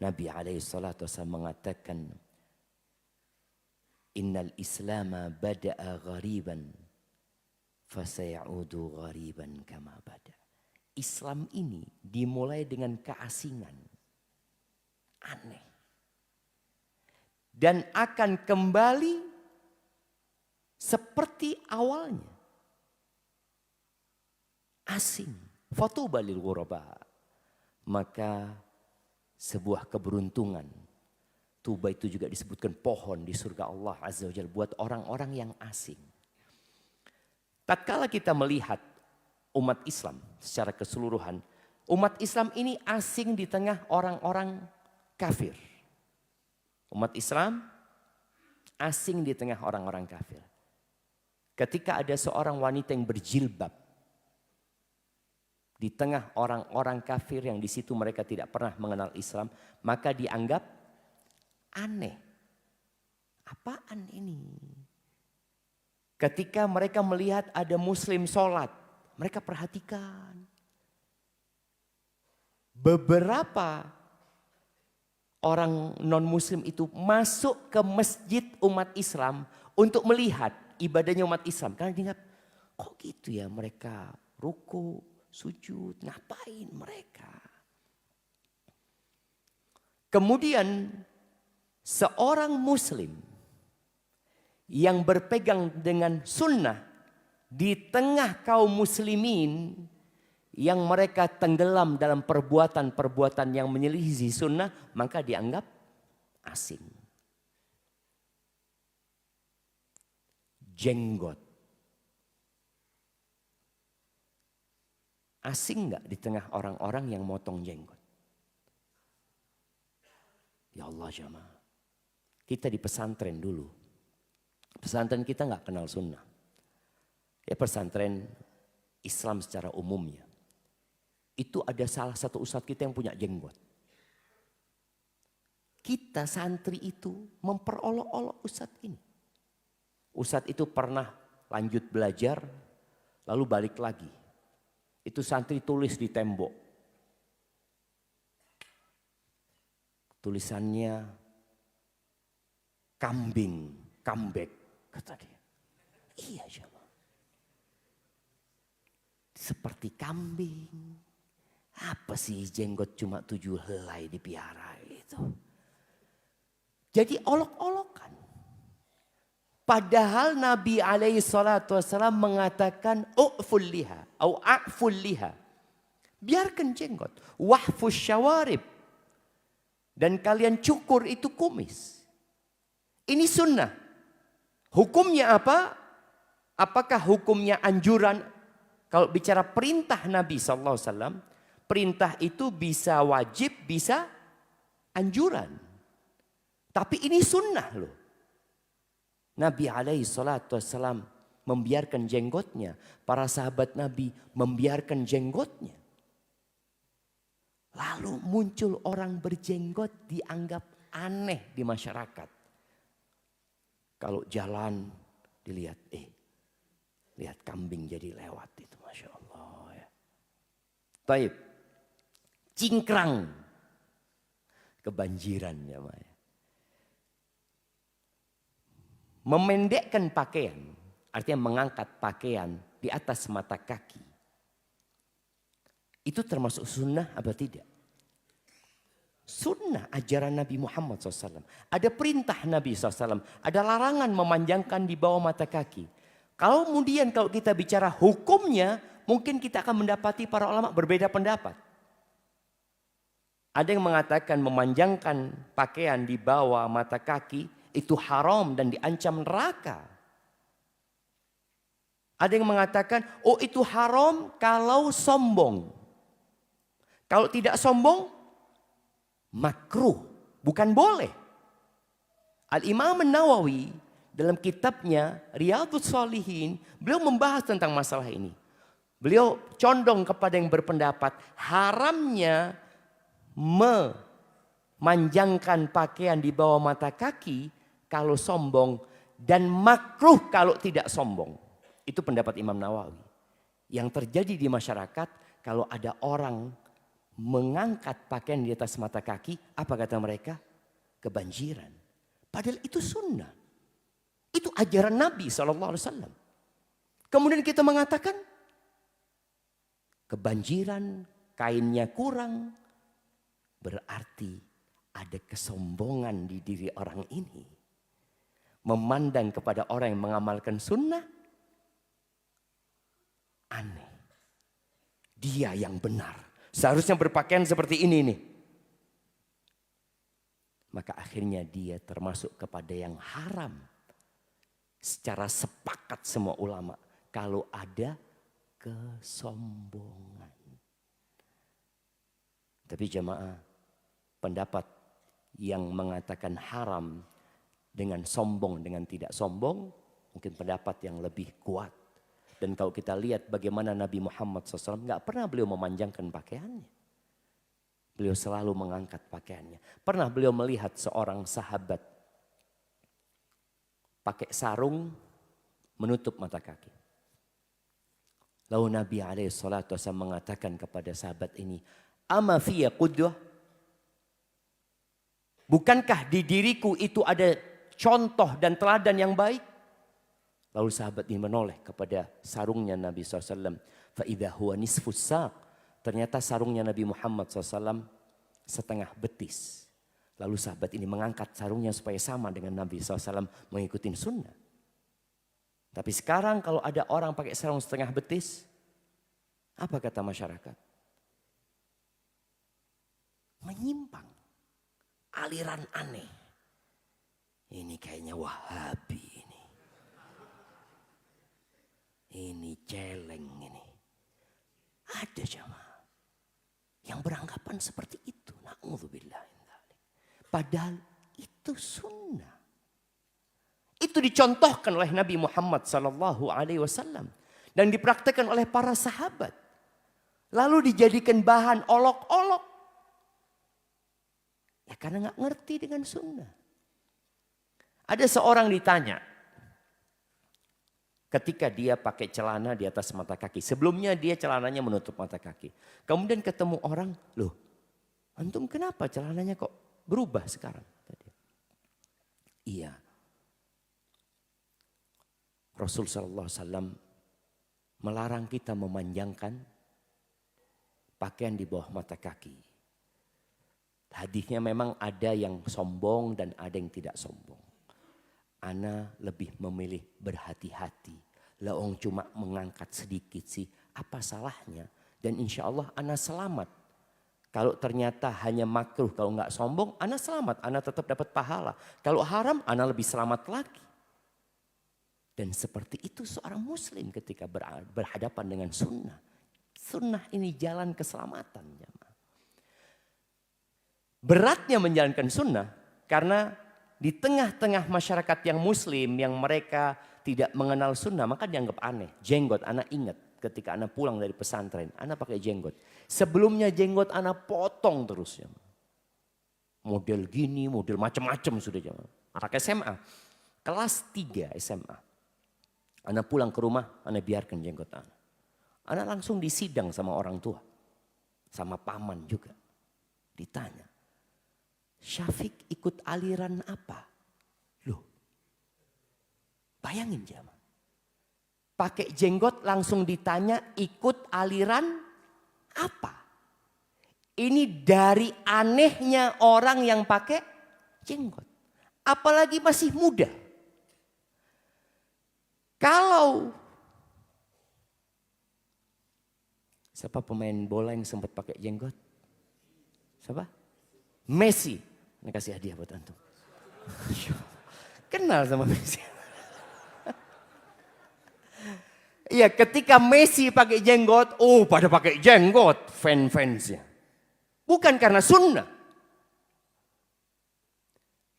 Nabi SAW mengatakan, "Innal Islama bada'a ghariban, fasayaudu ghariban kama bada." Islam ini dimulai dengan keasingan. Aneh. Dan akan kembali seperti awalnya. Asing. Fatuba lil ghuraba. Maka sebuah keberuntungan. Tuba itu juga disebutkan pohon di surga Allah Azza wa Jalla buat orang-orang yang asing. Tatkala kita melihat umat Islam secara keseluruhan, umat Islam ini asing di tengah orang-orang kafir. Umat Islam asing di tengah orang-orang kafir. Ketika ada seorang wanita yang berjilbab di tengah orang-orang kafir yang di situ mereka tidak pernah mengenal Islam, maka dianggap aneh. Apaan ini? Ketika mereka melihat ada muslim sholat, mereka perhatikan. Beberapa orang non-muslim itu masuk ke masjid umat Islam untuk melihat ibadahnya umat Islam. Karena diingat, kok gitu ya mereka ruku, sujud, ngapain mereka? Kemudian seorang muslim yang berpegang dengan sunnah di tengah kaum muslimin yang mereka tenggelam dalam perbuatan-perbuatan yang menyelisihi sunnah, maka dianggap asing. Jenggot. Asing nggak di tengah orang-orang yang motong jenggot? Ya Allah jamaah. Kita di pesantren dulu. Pesantren kita nggak kenal sunnah. Ya pesantren Islam secara umumnya. Itu ada salah satu ustadz kita yang punya jenggot. Kita santri itu memperolok-olok ustadz ini. Ustadz itu pernah lanjut belajar lalu balik lagi. Itu santri tulis di tembok. Tulisannya kambing, comeback kata dia. Iya jemaah. Seperti kambing. Apa sih jenggot cuma 7 helai dipiara itu. Jadi olok-olokan. Padahal Nabi SAW mengatakan u'ful liha atau a'ful liha. Biarkan jenggot. Wahfus syawarib. Dan kalian cukur itu kumis. Ini sunnah. Hukumnya apa? Apakah hukumnya anjuran? Kalau bicara perintah Nabi SAW, perintah itu bisa wajib, bisa anjuran. Tapi ini sunnah loh. Nabi SAW membiarkan jenggotnya. Para sahabat Nabi membiarkan jenggotnya. Lalu muncul orang berjenggot dianggap aneh di masyarakat. Kalau jalan dilihat, lihat kambing jadi lewat itu, Masya Allah. Ya. Taib. Cingkrang. Kebanjiran ya Maya. Memendekkan pakaian, artinya mengangkat pakaian di atas mata kaki. Itu termasuk sunnah apa tidak? Sunnah ajaran Nabi Muhammad SAW. Ada perintah Nabi SAW. Ada larangan memanjangkan di bawah mata kaki. Kalau kemudian kalau kita bicara hukumnya, mungkin kita akan mendapati para ulama berbeda pendapat. Ada yang mengatakan memanjangkan pakaian di bawah mata kaki itu haram dan diancam neraka. Ada yang mengatakan, oh itu haram kalau sombong. Kalau tidak sombong, makruh, bukan boleh. Al-Imam An-Nawawi dalam kitabnya Riyadhus Shalihin, beliau membahas tentang masalah ini. Beliau condong kepada yang berpendapat haramnya memanjangkan pakaian di bawah mata kaki kalau sombong dan makruh kalau tidak sombong. Itu pendapat Imam Nawawi. Yang terjadi di masyarakat kalau ada orang mengangkat pakaian di atas mata kaki, apa kata mereka? Kebanjiran. Padahal itu sunnah. Itu ajaran Nabi SAW. Kemudian kita mengatakan kebanjiran, kainnya kurang, berarti ada kesombongan di diri orang ini. Memandang kepada orang yang mengamalkan sunnah, aneh. Dia yang benar. Seharusnya berpakaian seperti ini nih. Maka akhirnya dia termasuk kepada yang haram. Secara sepakat semua ulama. Kalau ada kesombongan. Tapi jemaah, pendapat yang mengatakan haram dengan sombong, dengan tidak sombong, mungkin pendapat yang lebih kuat. Dan kalau kita lihat bagaimana Nabi Muhammad SAW, nggak pernah beliau memanjangkan pakaiannya. Beliau selalu mengangkat pakaiannya. Pernah beliau melihat seorang sahabat pakai sarung menutup mata kaki. Lalu Nabi SAW mengatakan kepada sahabat ini, "Ama fiyya qudwah?" Bukankah di diriku itu ada contoh dan teladan yang baik? Lalu sahabat ini menoleh kepada sarungnya Nabi SAW. Fa'idha huwa nisfus saq. Ternyata sarungnya Nabi Muhammad SAW setengah betis. Lalu sahabat ini mengangkat sarungnya supaya sama dengan Nabi SAW mengikuti sunnah. Tapi sekarang kalau ada orang pakai sarung setengah betis, apa kata masyarakat? Menyimpang. Aliran aneh. Ini kayaknya Wahabi ini. Ini celeng ini. Ada jamaah yang beranggapan seperti itu. Na'udzubillah. Padahal itu sunnah. Itu dicontohkan oleh Nabi Muhammad SAW. Dan dipraktikkan oleh para sahabat. Lalu dijadikan bahan olok-olok. Ya karena gak ngerti dengan sunnah. Ada seorang ditanya. Ketika dia pakai celana di atas mata kaki. Sebelumnya dia celananya menutup mata kaki. Kemudian ketemu orang. Loh, antum kenapa celananya kok berubah sekarang? Iya. Rasul SAW melarang kita memanjangkan pakaian di bawah mata kaki. Hadisnya memang ada yang sombong dan ada yang tidak sombong. Ana lebih memilih berhati-hati. Laong cuma mengangkat sedikit sih. Apa salahnya? Dan insya Allah ana selamat. Kalau ternyata hanya makruh, kalau nggak sombong, ana selamat. Ana tetap dapat pahala. Kalau haram, ana lebih selamat lagi. Dan seperti itu seorang muslim ketika berhadapan dengan sunnah. Sunnah ini jalan keselamatan. Beratnya menjalankan sunnah karena di tengah-tengah masyarakat yang muslim yang mereka tidak mengenal sunnah maka dianggap aneh. Jenggot, anak ingat ketika anak pulang dari pesantren, anak pakai jenggot. Sebelumnya jenggot anak potong terus. Model gini, model macam-macam sudah jemaah. Anak SMA, kelas 3 SMA. Anak pulang ke rumah, anak biarkan jenggot anak. Anak langsung disidang sama orang tua. Sama paman juga. Ditanya. Syafiq ikut aliran apa? Loh. Bayangin jamaah. Pakai jenggot langsung ditanya ikut aliran apa? Ini dari anehnya orang yang pakai jenggot. Apalagi masih muda. Kalau siapa pemain bola yang sempat pakai jenggot? Siapa? Messi. Ini kasih hadiah buat antum. Kenal sama Messi. Iya, ketika Messi pakai jenggot, pada pakai jenggot fansnya. Bukan karena sunnah.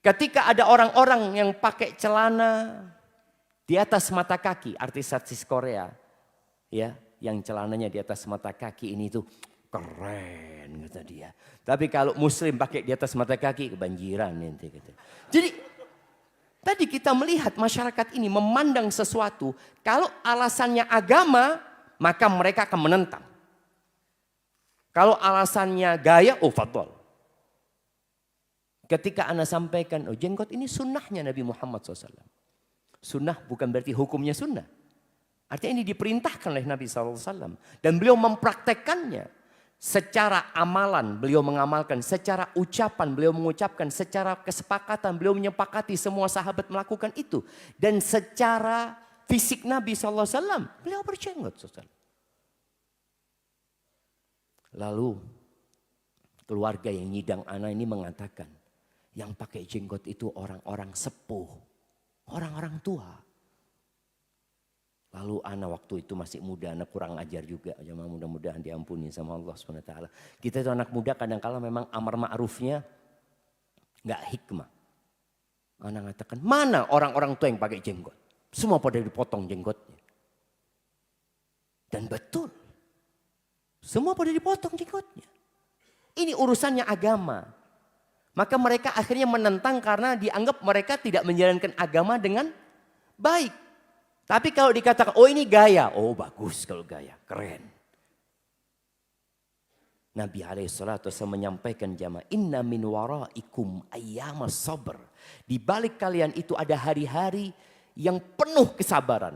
Ketika ada orang-orang yang pakai celana di atas mata kaki, artis-artis Korea, ya, yang celananya di atas mata kaki ini tuh keren kata dia. Tapi kalau Muslim pakai di atas mata kaki kebanjiran nanti gitu. Jadi tadi kita melihat masyarakat ini memandang sesuatu, kalau alasannya agama, maka mereka akan menentang. Kalau alasannya gaya, fadol. Ketika Anda sampaikan, jenggot ini sunnahnya Nabi Muhammad SAW. Sunnah bukan berarti hukumnya sunnah. Artinya ini diperintahkan oleh Nabi SAW. Dan beliau mempraktekkannya. Secara amalan beliau mengamalkan, secara ucapan beliau mengucapkan, secara kesepakatan beliau menyepakati semua sahabat melakukan itu. Dan secara fisik Nabi SAW beliau berjenggot. Lalu keluarga yang nyidang anak ini mengatakan, yang pakai jenggot itu orang-orang sepuh, orang-orang tua. Lalu anak waktu itu masih muda, anak kurang ajar juga. Jemaah mudah-mudahan diampuni sama Allah SWT. Kita itu anak muda kadang-kala memang amar ma'rufnya gak hikmah. Anak mengatakan, mana orang-orang tua yang pakai jenggot? Semua pada dipotong jenggotnya. Dan betul. Semua pada dipotong jenggotnya. Ini urusannya agama. Maka mereka akhirnya menentang karena dianggap mereka tidak menjalankan agama dengan baik. Tapi kalau dikatakan, ini gaya. Bagus kalau gaya, keren. Nabi SAW menyampaikan jamaah, inna min waraikum ayyamas sabr. Di balik kalian itu ada hari-hari yang penuh kesabaran.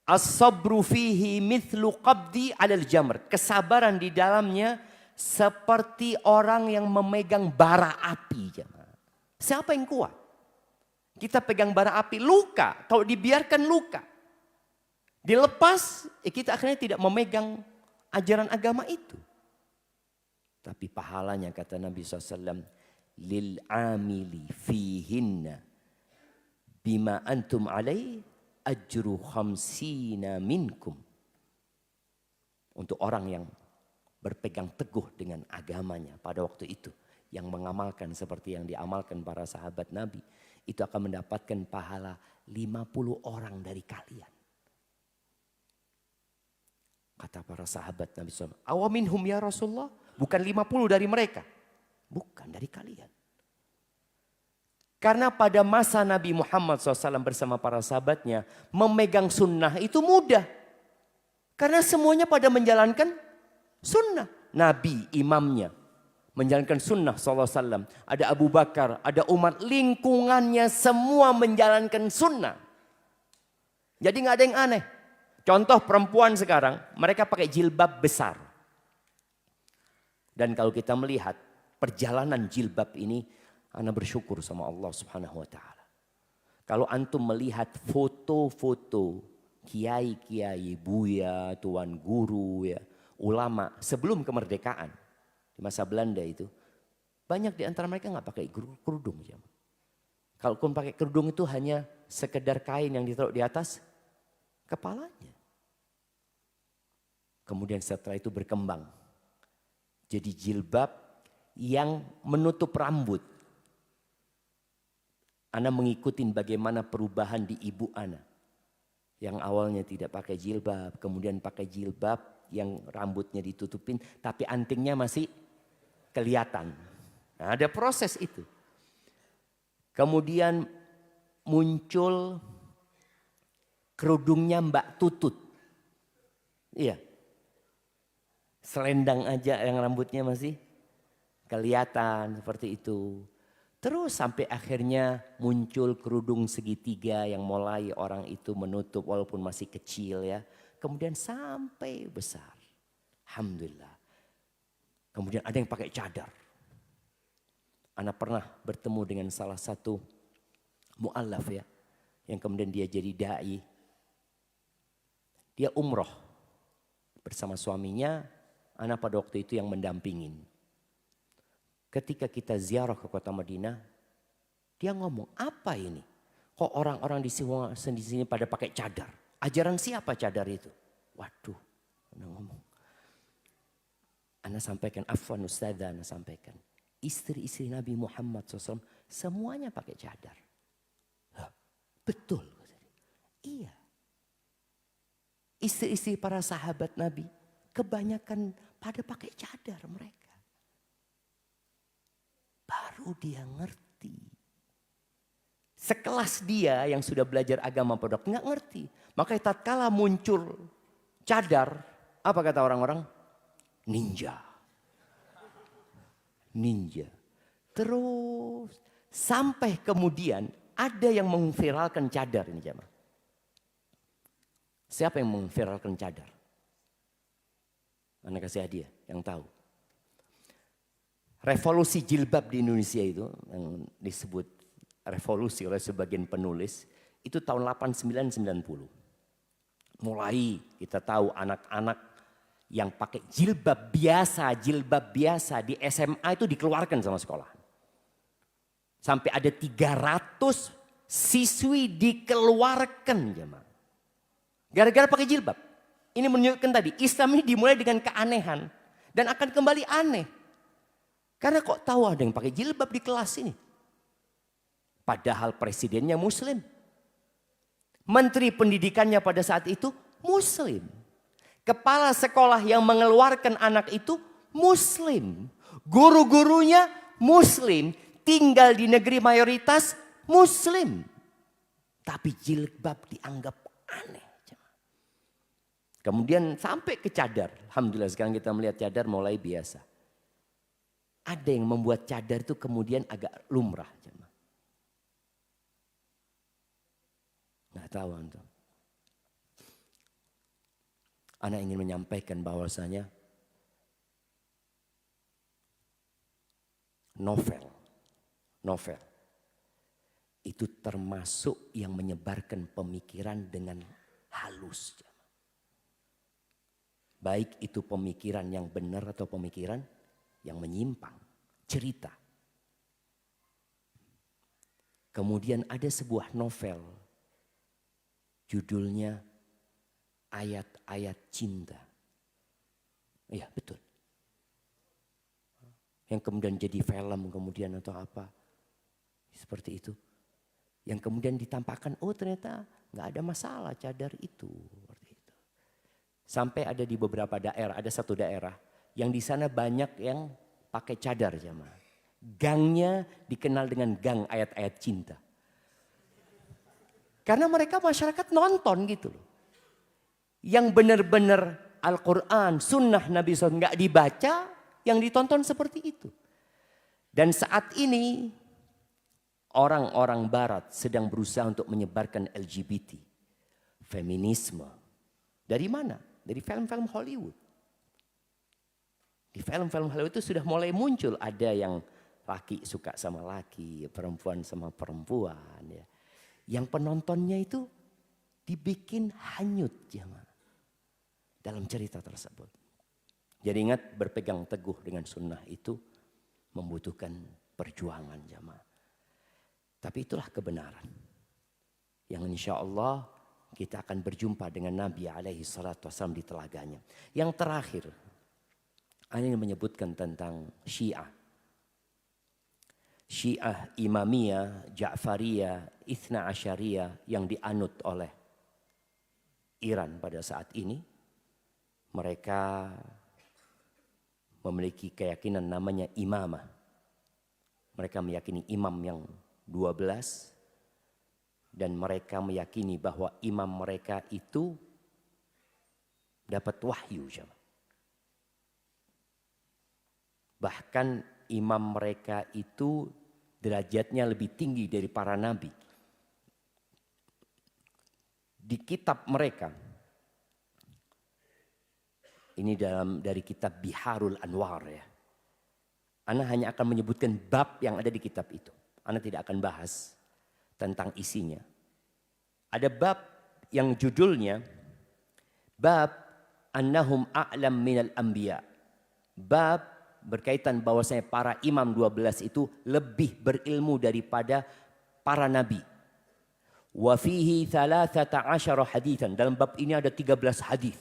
As-sabru fihi mithlu qabdi alal jamr. Kesabaran di dalamnya seperti orang yang memegang bara api. Jamaah. Siapa yang kuat? Kita pegang bara api, luka. Kalau dibiarkan luka. Dilepas, kita akhirnya tidak memegang ajaran agama itu. Tapi pahalanya kata Nabi SAW, lil amili fihinna bima antum alai ajru khamsina minkum. Untuk orang yang berpegang teguh dengan agamanya pada waktu itu. Yang mengamalkan seperti yang diamalkan para sahabat Nabi. Itu akan mendapatkan pahala 50 orang dari kalian. Kata para sahabat Nabi SAW. Awaminhum ya Rasulullah. Bukan 50 dari mereka. Bukan dari kalian. Karena pada masa Nabi Muhammad SAW bersama para sahabatnya. Memegang sunnah itu mudah. Karena semuanya pada menjalankan sunnah. Nabi imamnya. Menjalankan sunnah SAW. Ada Abu Bakar, ada Umar. Lingkungannya semua menjalankan sunnah. Jadi gak ada yang aneh. Contoh perempuan sekarang, mereka pakai jilbab besar. Dan kalau kita melihat perjalanan jilbab ini, ana bersyukur sama Allah Subhanahu wa taala. Kalau antum melihat foto-foto kiai-kiai, buya, tuan guru, ya, ulama sebelum kemerdekaan di masa Belanda itu, banyak di antara mereka nggak pakai kerudung. Kalaupun pakai kerudung itu hanya sekedar kain yang ditaruh di atas kepalanya. Kemudian setelah itu berkembang. Jadi jilbab yang menutup rambut. Ana mengikuti bagaimana perubahan di ibu Ana. Yang awalnya tidak pakai jilbab, kemudian pakai jilbab yang rambutnya ditutupin, tapi antingnya masih kelihatan. Nah, ada proses itu. Kemudian muncul kerudungnya Mbak Tutut. Iya. Selendang aja yang rambutnya masih kelihatan seperti itu. Terus sampai akhirnya muncul kerudung segitiga yang mulai orang itu menutup walaupun masih kecil ya. Kemudian sampai besar. Alhamdulillah. Kemudian ada yang pakai cadar. Ana pernah bertemu dengan salah satu mu'allaf ya. Yang kemudian dia jadi da'i. Dia umroh bersama suaminya. Ana pada waktu itu yang mendampingin. Ketika kita ziarah ke kota Madinah. Dia ngomong, apa ini? Kok orang-orang di sini pada pakai cadar? Ajaran siapa cadar itu? Waduh, Ana ngomong. Ana sampaikan, afwan ustazah, Ana sampaikan. Istri-istri Nabi Muhammad SAW semuanya pakai cadar. Hah, betul. Iya. Istri-istri para sahabat Nabi kebanyakan pada pakai cadar mereka. Baru dia ngerti. Sekelas dia yang sudah belajar agama pada waktu nggak ngerti. Makanya tatkala muncul cadar, apa kata orang-orang? Ninja. Ninja. Terus sampai kemudian ada yang memviralkan cadar ini jemaah. Siapa yang memviralkan cadar? Anda kasih hadiah yang tahu. Revolusi jilbab di Indonesia itu yang disebut revolusi oleh sebagian penulis itu tahun 89-90. Mulai kita tahu anak-anak yang pakai jilbab biasa di SMA itu dikeluarkan sama sekolah. Sampai ada 300 siswi dikeluarkan jemaah. Gara-gara pakai jilbab. Ini menunjukkan tadi Islam ini dimulai dengan keanehan dan akan kembali aneh. Karena kok tahu ada yang pakai jilbab di kelas ini. Padahal presidennya muslim. Menteri pendidikannya pada saat itu muslim. Kepala sekolah yang mengeluarkan anak itu muslim. Guru-gurunya muslim. Tinggal di negeri mayoritas muslim. Tapi jilbab dianggap aneh. Kemudian sampai ke cadar. Alhamdulillah sekarang kita melihat cadar mulai biasa. Ada yang membuat cadar itu kemudian agak lumrah. Nggak tahu antum. Ana ingin menyampaikan bahwasanya novel itu termasuk yang menyebarkan pemikiran dengan halus. Baik itu pemikiran yang benar atau pemikiran yang menyimpang. Cerita. Kemudian ada sebuah novel. Judulnya Ayat-ayat cinta. Iya betul. Yang kemudian jadi film kemudian atau apa. Seperti itu. Yang kemudian ditampakkan, oh ternyata gak ada masalah cadar itu. Seperti itu. Sampai ada di beberapa daerah, ada satu daerah. Yang di sana banyak yang pakai cadar jemaah. Gangnya dikenal dengan gang ayat-ayat cinta. Karena mereka masyarakat nonton gitu loh. Yang benar-benar Al-Quran, sunnah Nabi SAW nggak dibaca, yang ditonton seperti itu. Dan saat ini orang-orang barat sedang berusaha untuk menyebarkan LGBT. Feminisme. Dari mana? Dari film-film Hollywood. Di film-film Hollywood itu sudah mulai muncul. Ada yang laki suka sama laki, perempuan sama perempuan. Ya. Yang penontonnya itu dibikin hanyut jemaah. Dalam cerita tersebut. Jadi ingat berpegang teguh dengan sunnah itu membutuhkan perjuangan jemaah. Tapi itulah kebenaran. Yang insya Allah kita akan berjumpa dengan Nabi SAW di telaganya. Yang terakhir. Saya ingin menyebutkan tentang Syiah. Syiah Imamiyah, Ja'fariyah, Ithna Asyariyah yang dianut oleh Iran pada saat ini. Mereka memiliki keyakinan namanya imamah. Mereka meyakini imam yang 12. Dan mereka meyakini bahwa imam mereka itu dapat wahyu. Bahkan imam mereka itu derajatnya lebih tinggi dari para nabi. Di kitab mereka, ini dari kitab Biharul Anwar ya. Ana hanya akan menyebutkan bab yang ada di kitab itu. Ana tidak akan bahas tentang isinya. Ada bab yang judulnya bab annahum a'lam minal anbiya. Bab berkaitan bahwasanya para imam 12 itu lebih berilmu daripada para nabi. Wa fihi 13 haditsan. Dalam bab ini ada 13 hadis.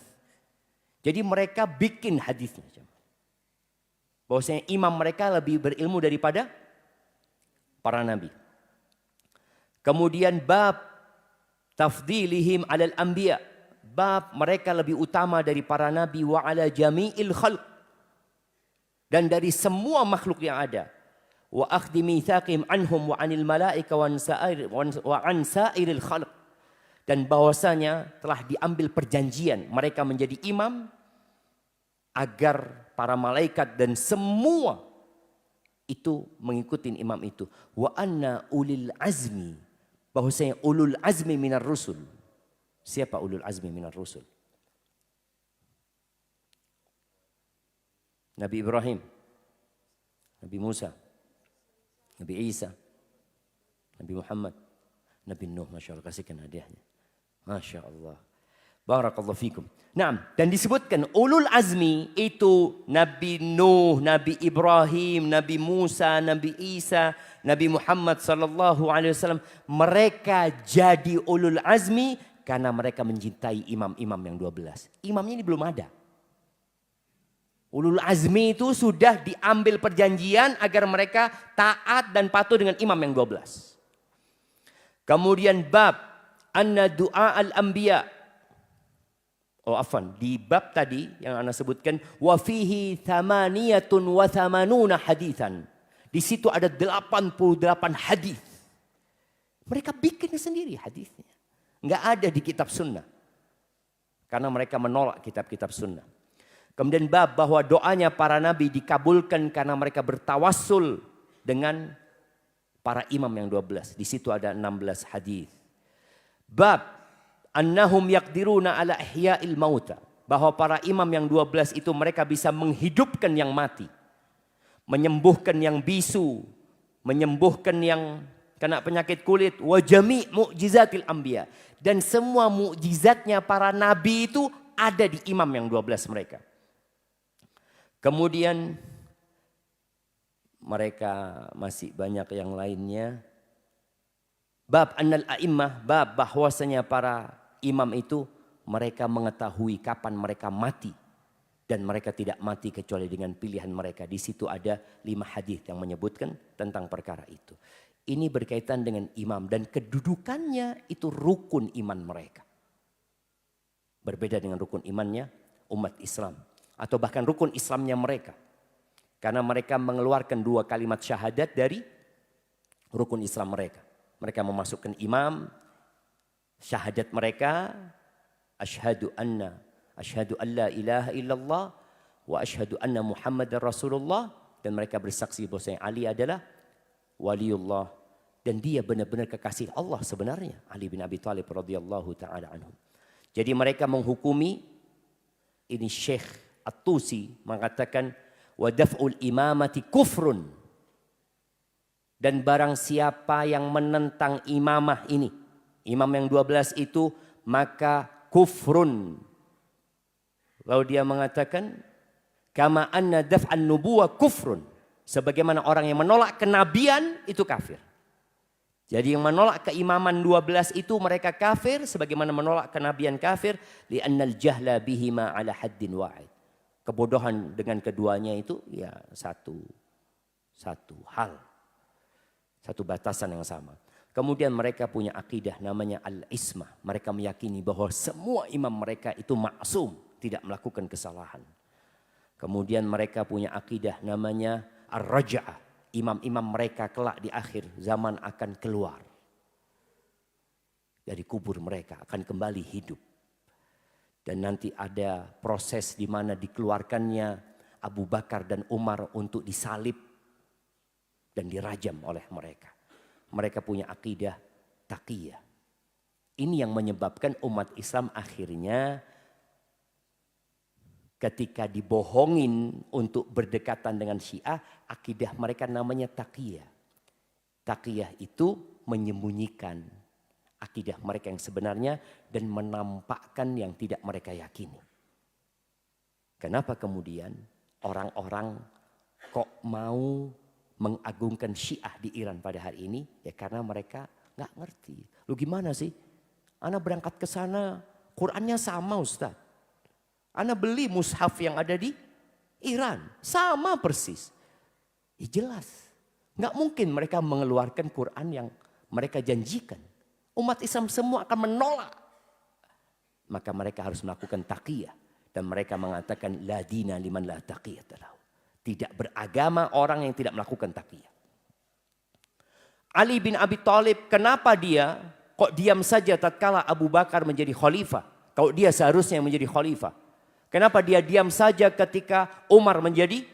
Jadi mereka bikin hadisnya. Bahwasanya imam mereka lebih berilmu daripada para nabi. Kemudian bab tafdilihim alal anbiya. Bab mereka lebih utama dari para nabi wa ala jami'il khalq. Dan dari semua makhluk yang ada. Wa akhdhi mitsaqihim anhum wa anil malaika wa an sa'iril khalq. Dan bahwasanya telah diambil perjanjian mereka menjadi imam agar para malaikat dan semua itu mengikuti imam itu. Wa anna ulil azmi, bahwasanya ulul azmi minar rusul. Siapa ulul azmi minar rusul? Nabi Ibrahim, Nabi Musa, Nabi Isa, Nabi Muhammad, Nabi Nuh. Masya Allah, kasihkan hadiahnya. Masya Allah. Barakallahu fikum. Nah, dan disebutkan ulul azmi itu Nabi Nuh, Nabi Ibrahim, Nabi Musa, Nabi Isa, Nabi Muhammad sallallahu alaihi wasallam. Mereka jadi ulul azmi karena mereka mencintai imam-imam yang 12. Imamnya ini belum ada. Ulul azmi itu sudah diambil perjanjian agar mereka taat dan patuh dengan imam yang 12. Kemudian bab anna du'a al-anbiya. Oh afan, di bab tadi yang Anda sebutkan wa fihi 88 haditsan. Di situ ada 88 hadis. Mereka bikin sendiri hadisnya. Enggak ada di kitab sunnah. Karena mereka menolak kitab-kitab sunnah. Kemudian bab bahwa doanya para nabi dikabulkan karena mereka bertawassul dengan para imam yang 12. Di situ ada 16 hadis. Bab annahum yaqdiruna ala ihya'il mauta. Bahwa para imam yang 12 itu mereka bisa menghidupkan yang mati. Menyembuhkan yang bisu. Menyembuhkan yang kena penyakit kulit. Wa jami' mu'jizatil anbiya. Dan semua mukjizatnya para nabi itu ada di imam yang 12 mereka. Kemudian mereka masih banyak yang lainnya. Bab annal a'immah, bab bahwasanya para imam itu mereka mengetahui kapan mereka mati dan mereka tidak mati kecuali dengan pilihan mereka. Di situ ada 5 hadis yang menyebutkan tentang perkara itu. Ini berkaitan dengan imam dan kedudukannya itu rukun iman mereka. Berbeda dengan rukun imannya umat Islam atau bahkan rukun Islamnya mereka. Karena mereka mengeluarkan 2 kalimat syahadat dari rukun Islam mereka. Mereka memasukkan imam, syahadat mereka, asyhadu an la ilaha illallah wa asyhadu anna Muhammadar Rasulullah, dan mereka bersaksi bahwa Ali adalah waliullah dan dia benar-benar kekasih Allah sebenarnya, Ali bin Abi Thalib radhiyallahu taala anhu. Jadi mereka menghukumi, ini Syekh At-Tusi mengatakan wa daf'ul imamati kufrun, dan barang siapa yang menentang imamah ini, imam yang 12 itu, maka kufrun. Lalu dia mengatakan kama anna daf'an nubuwah kufrun, sebagaimana orang yang menolak kenabian itu kafir. Jadi yang menolak keimaman 12 itu mereka kafir, sebagaimana menolak kenabian kafir, li'annal jahla bihima ala haddin wahid. Kebodohan dengan keduanya itu ya satu hal, satu batasan yang sama. Kemudian mereka punya akidah namanya al-ismah. Mereka meyakini bahwa semua imam mereka itu maksum, tidak melakukan kesalahan. Kemudian mereka punya akidah namanya ar-raja'ah. Imam-imam mereka kelak di akhir zaman akan keluar dari kubur mereka, akan kembali hidup. Dan nanti ada proses di mana dikeluarkannya Abu Bakar dan Umar untuk disalib. dan dirajam oleh mereka. Mereka punya akidah taqiyah. Ini yang menyebabkan umat Islam akhirnya ketika dibohongin untuk berdekatan dengan Syiah, akidah mereka namanya taqiyah. Taqiyah itu menyembunyikan akidah mereka yang sebenarnya dan menampakkan yang tidak mereka yakini. Kenapa kemudian orang-orang kok mau mengagungkan Syiah di Iran pada hari ini? Ya karena mereka nggak ngerti. Lu gimana sih? Ana berangkat ke sana, Qurannya sama Ustaz. Ana beli mushaf yang ada di Iran, sama persis. Ya jelas, nggak mungkin mereka mengeluarkan Quran yang mereka janjikan. Umat Islam semua akan menolak. Maka mereka harus melakukan taqiyah. Dan mereka mengatakan la dina liman la taqiyata lahu. Tidak beragama orang yang tidak melakukan taqiyah. Ali bin Abi Thalib, kenapa dia kok diam saja tatkala Abu Bakar menjadi khalifah? Kalau dia seharusnya menjadi khalifah. Kenapa dia diam saja ketika Umar menjadi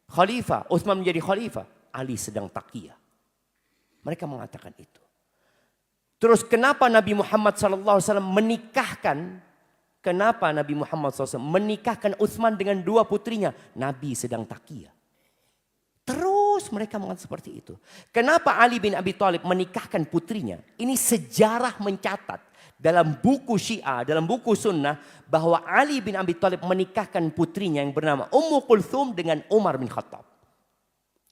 khalifah, Utsman menjadi khalifah? Ali sedang taqiyah. Mereka mengatakan itu. Terus kenapa Nabi Muhammad SAW menikahkan? Kenapa Nabi Muhammad SAW menikahkan Utsman dengan dua putrinya? Nabi sedang taqiyah. Terus mereka mengatakan seperti itu. Kenapa Ali bin Abi Thalib menikahkan putrinya? Ini sejarah mencatat dalam buku Syiah, dalam buku Sunnah, bahwa Ali bin Abi Thalib menikahkan putrinya yang bernama Ummu Kulthum dengan Umar bin Khattab.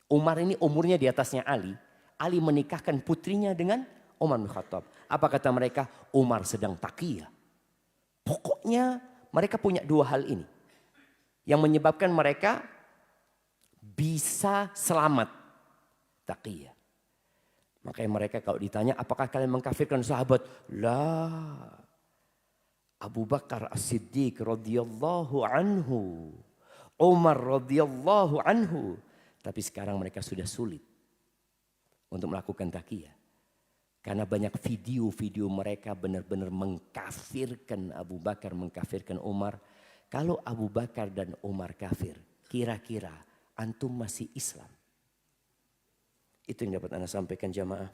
Umar ini umurnya di atasnya Ali. Ali menikahkan putrinya dengan Umar bin Khattab. Apa kata mereka? Umar sedang taqiyah. Pokoknya mereka punya dua hal ini. Yang menyebabkan mereka bisa selamat. Taqiyah. Makanya mereka kalau ditanya apakah kalian mengkafirkan sahabat? Lah. Abu Bakar As-Siddiq radhiyallahu anhu. Umar radhiyallahu anhu. Tapi sekarang mereka sudah sulit untuk melakukan taqiyah. Karena banyak video-video mereka benar-benar mengkafirkan Abu Bakar, mengkafirkan Umar. Kalau Abu Bakar dan Umar kafir, kira-kira antum masih Islam? Itu yang dapat Anda sampaikan jamaah.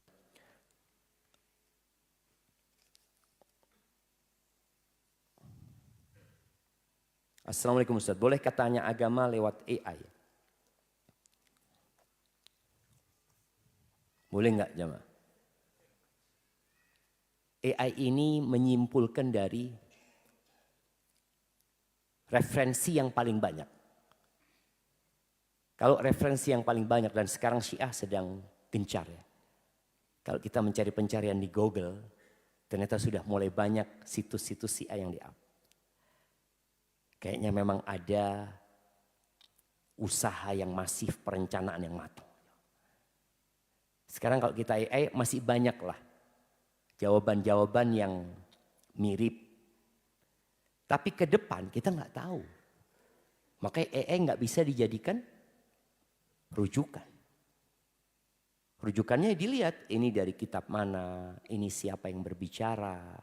Assalamualaikum Ustaz, boleh katanya agama lewat AI? Boleh enggak jamaah? AI ini menyimpulkan dari referensi yang paling banyak. Kalau referensi yang paling banyak dan sekarang Syiah sedang gencar ya. Kalau kita mencari pencarian di Google, ternyata sudah mulai banyak situs-situs Syiah yang di-up. Kayaknya memang ada usaha yang masif, perencanaan yang matang. Sekarang kalau kita AI masih banyak lah jawaban-jawaban yang mirip. Tapi ke depan kita nggak tahu. Makanya AI nggak bisa dijadikan rujukan. Rujukannya dilihat ini dari kitab mana, ini siapa yang berbicara.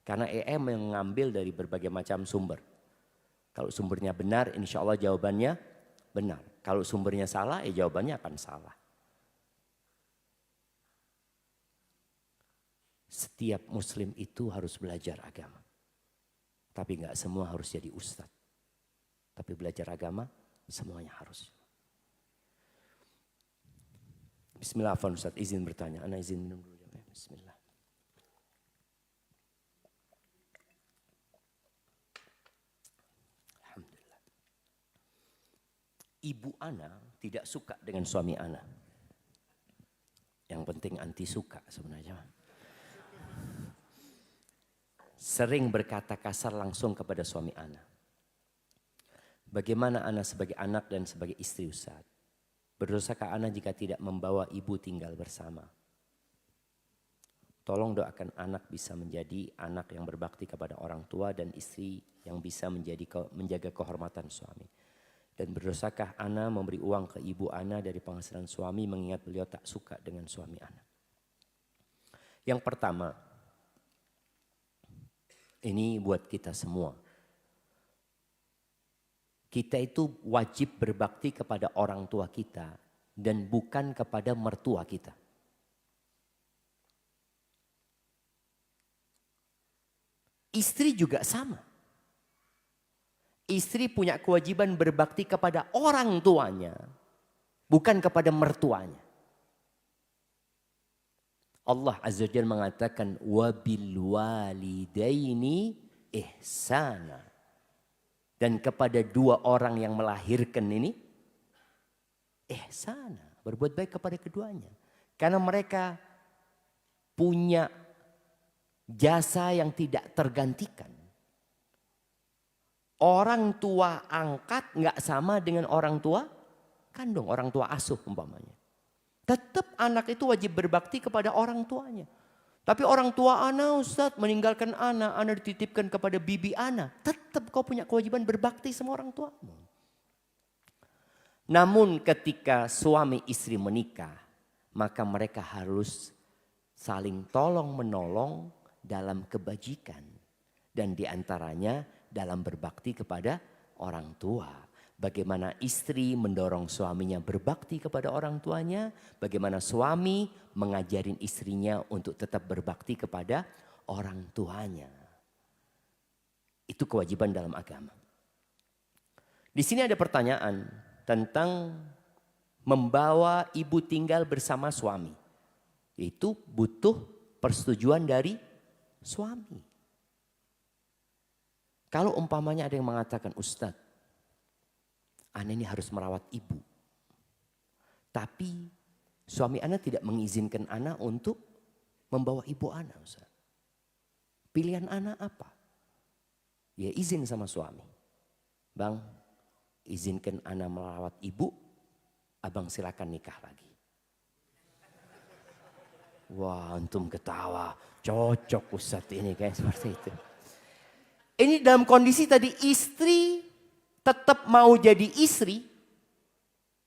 Karena AI mengambil dari berbagai macam sumber. Kalau sumbernya benar, insya Allah jawabannya benar. Kalau sumbernya salah, jawabannya akan salah. Setiap muslim itu harus belajar agama. Tapi enggak semua harus jadi ustadz. Tapi belajar agama semuanya harus. Bismillah, Ustaz, izin bertanya. Ana izin minum dulu. Bismillah. Alhamdulillah. Ibu Ana tidak suka dengan suami Ana. Yang penting anti suka sebenarnya. Sering berkata kasar langsung kepada suami Ana. Bagaimana Ana sebagai anak dan sebagai istri Ustaz? Berdosakah Ana jika tidak membawa ibu tinggal bersama? Tolong doakan anak bisa menjadi anak yang berbakti kepada orang tua dan istri yang bisa menjaga kehormatan suami. Dan berdosakah Ana memberi uang ke ibu Ana dari penghasilan suami mengingat beliau tak suka dengan suami Ana? Yang pertama, ini buat kita semua. Kita itu wajib berbakti kepada orang tua kita dan bukan kepada mertua kita. Istri juga sama. Istri punya kewajiban berbakti kepada orang tuanya, bukan kepada mertuanya. Allah Azza wa Jalla mengatakan wabil walidaini ihsana. Dan kepada dua orang yang melahirkan ini ihsana, berbuat baik kepada keduanya. Karena mereka punya jasa yang tidak tergantikan. Orang tua angkat nggak sama dengan orang tua kandung, orang tua asuh umpamanya. Tetap anak itu wajib berbakti kepada orang tuanya. Tapi orang tua anak, Ustaz, meninggalkan anak dititipkan kepada bibi anak. Tetap kau punya kewajiban berbakti sama orang tuamu. Namun ketika suami istri menikah, maka mereka harus saling tolong menolong dalam kebajikan. Dan diantaranya dalam berbakti kepada orang tua. Bagaimana istri mendorong suaminya berbakti kepada orang tuanya. Bagaimana suami mengajarin istrinya untuk tetap berbakti kepada orang tuanya. Itu kewajiban dalam agama. Di sini ada pertanyaan tentang membawa ibu tinggal bersama suami. Itu butuh persetujuan dari suami. Kalau umpamanya ada yang mengatakan, Ustadz, Ana ini harus merawat ibu. Tapi suami Ana tidak mengizinkan Ana untuk membawa ibu Ana, Ustaz. Pilihan Ana apa? Ya izin sama suami. Bang, izinkan Ana merawat ibu, abang silakan nikah lagi. Wah, antum ketawa. Cocok Ustaz ini kayak seperti itu. Ini dalam kondisi tadi istri tetap mau jadi istri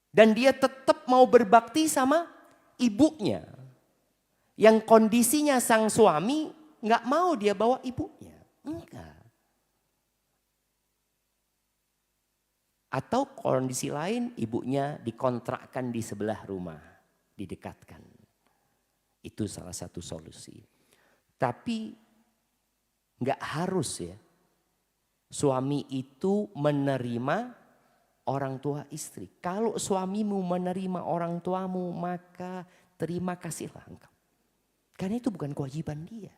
dan dia tetap mau berbakti sama ibunya. Yang kondisinya sang suami nggak mau dia bawa ibunya. Enggak. Atau kondisi lain ibunya dikontrakkan di sebelah rumah. Didekatkan. Itu salah satu solusi. Tapi nggak harus ya. Suami itu menerima orang tua istri. Kalau suamimu menerima orang tuamu, maka terima kasihlah engkau. Karena itu bukan kewajiban dia.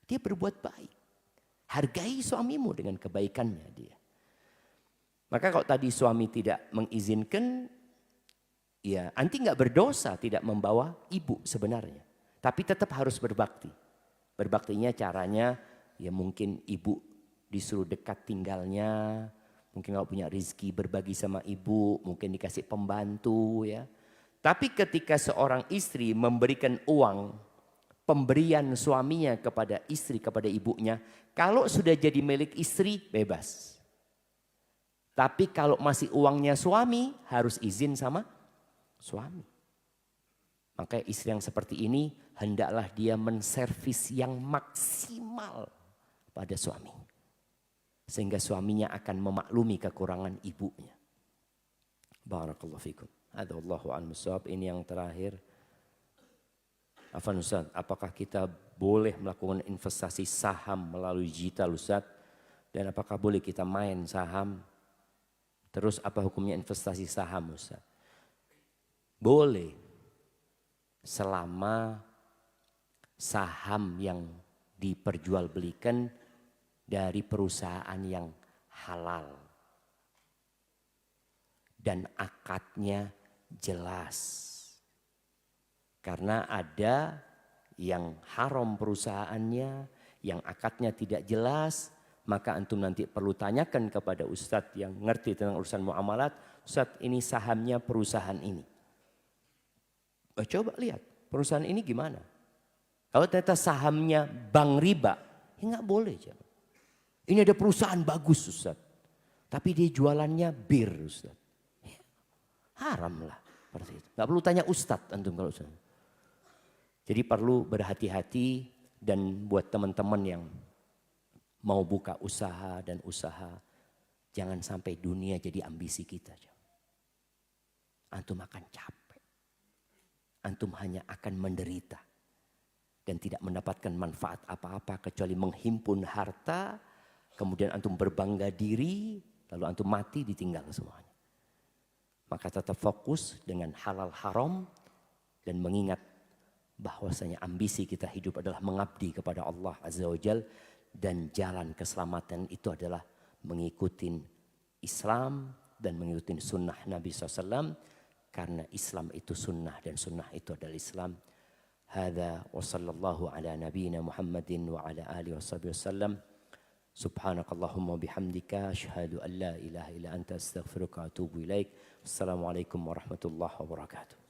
Dia berbuat baik. Hargai suamimu dengan kebaikannya dia. Maka kalau tadi suami tidak mengizinkan, ya anti nggak berdosa tidak membawa ibu sebenarnya. Tapi tetap harus berbakti. Berbaktinya caranya ya mungkin ibu disuruh dekat tinggalnya, mungkin kalau punya rezeki berbagi sama ibu, mungkin dikasih pembantu ya. Tapi ketika seorang istri memberikan uang, pemberian suaminya kepada istri, kepada ibunya, kalau sudah jadi milik istri bebas. Tapi kalau masih uangnya suami harus izin sama suami. Maka istri yang seperti ini hendaklah dia menservis yang maksimal pada suami. Sehingga suaminya akan memaklumi kekurangan ibunya. Barakallahu fikum. Adallahu al-musawab. Ini yang terakhir. Afan Ustaz, apakah kita boleh melakukan investasi saham melalui digital Ustaz? Dan apakah boleh kita main saham? Terus apa hukumnya investasi saham Ustaz? Boleh. Selama saham yang diperjualbelikan dari perusahaan yang halal. Dan akadnya jelas. Karena ada yang haram perusahaannya, yang akadnya tidak jelas, maka antum nanti perlu tanyakan kepada ustadz yang ngerti tentang urusan muamalat, Ustadz ini sahamnya perusahaan ini. Coba lihat perusahaan ini gimana. Kalau ternyata sahamnya bank riba, ya nggak boleh. Ini ada perusahaan bagus Ustaz. Tapi dia jualannya bir Ustaz. Ya, haram lah. Seperti itu. Gak perlu tanya Ustaz antum kalau Ustaz. Jadi perlu berhati-hati dan buat teman-teman yang mau buka usaha dan usaha. Jangan sampai dunia jadi ambisi kita. Antum akan capek. antum hanya akan menderita dan tidak mendapatkan manfaat apa-apa kecuali menghimpun harta, kemudian antum berbangga diri, lalu antum mati ditinggal semuanya. Maka tetap fokus dengan halal haram dan mengingat bahwasanya ambisi kita hidup adalah mengabdi kepada Allah Azza wa Jal, dan jalan keselamatan itu adalah mengikuti Islam dan mengikuti sunnah Nabi SAW, karena Islam itu sunnah dan sunnah itu adalah Islam. Hadza wa sallallahu ala nabiyyina Muhammadin wa ala alihi wasallam. Subhanakallahumma bihamdika asyhadu an la ilaha illa anta astaghfiruka wa atubu ilaik. Assalamualaikum warahmatullahi wabarakatuh.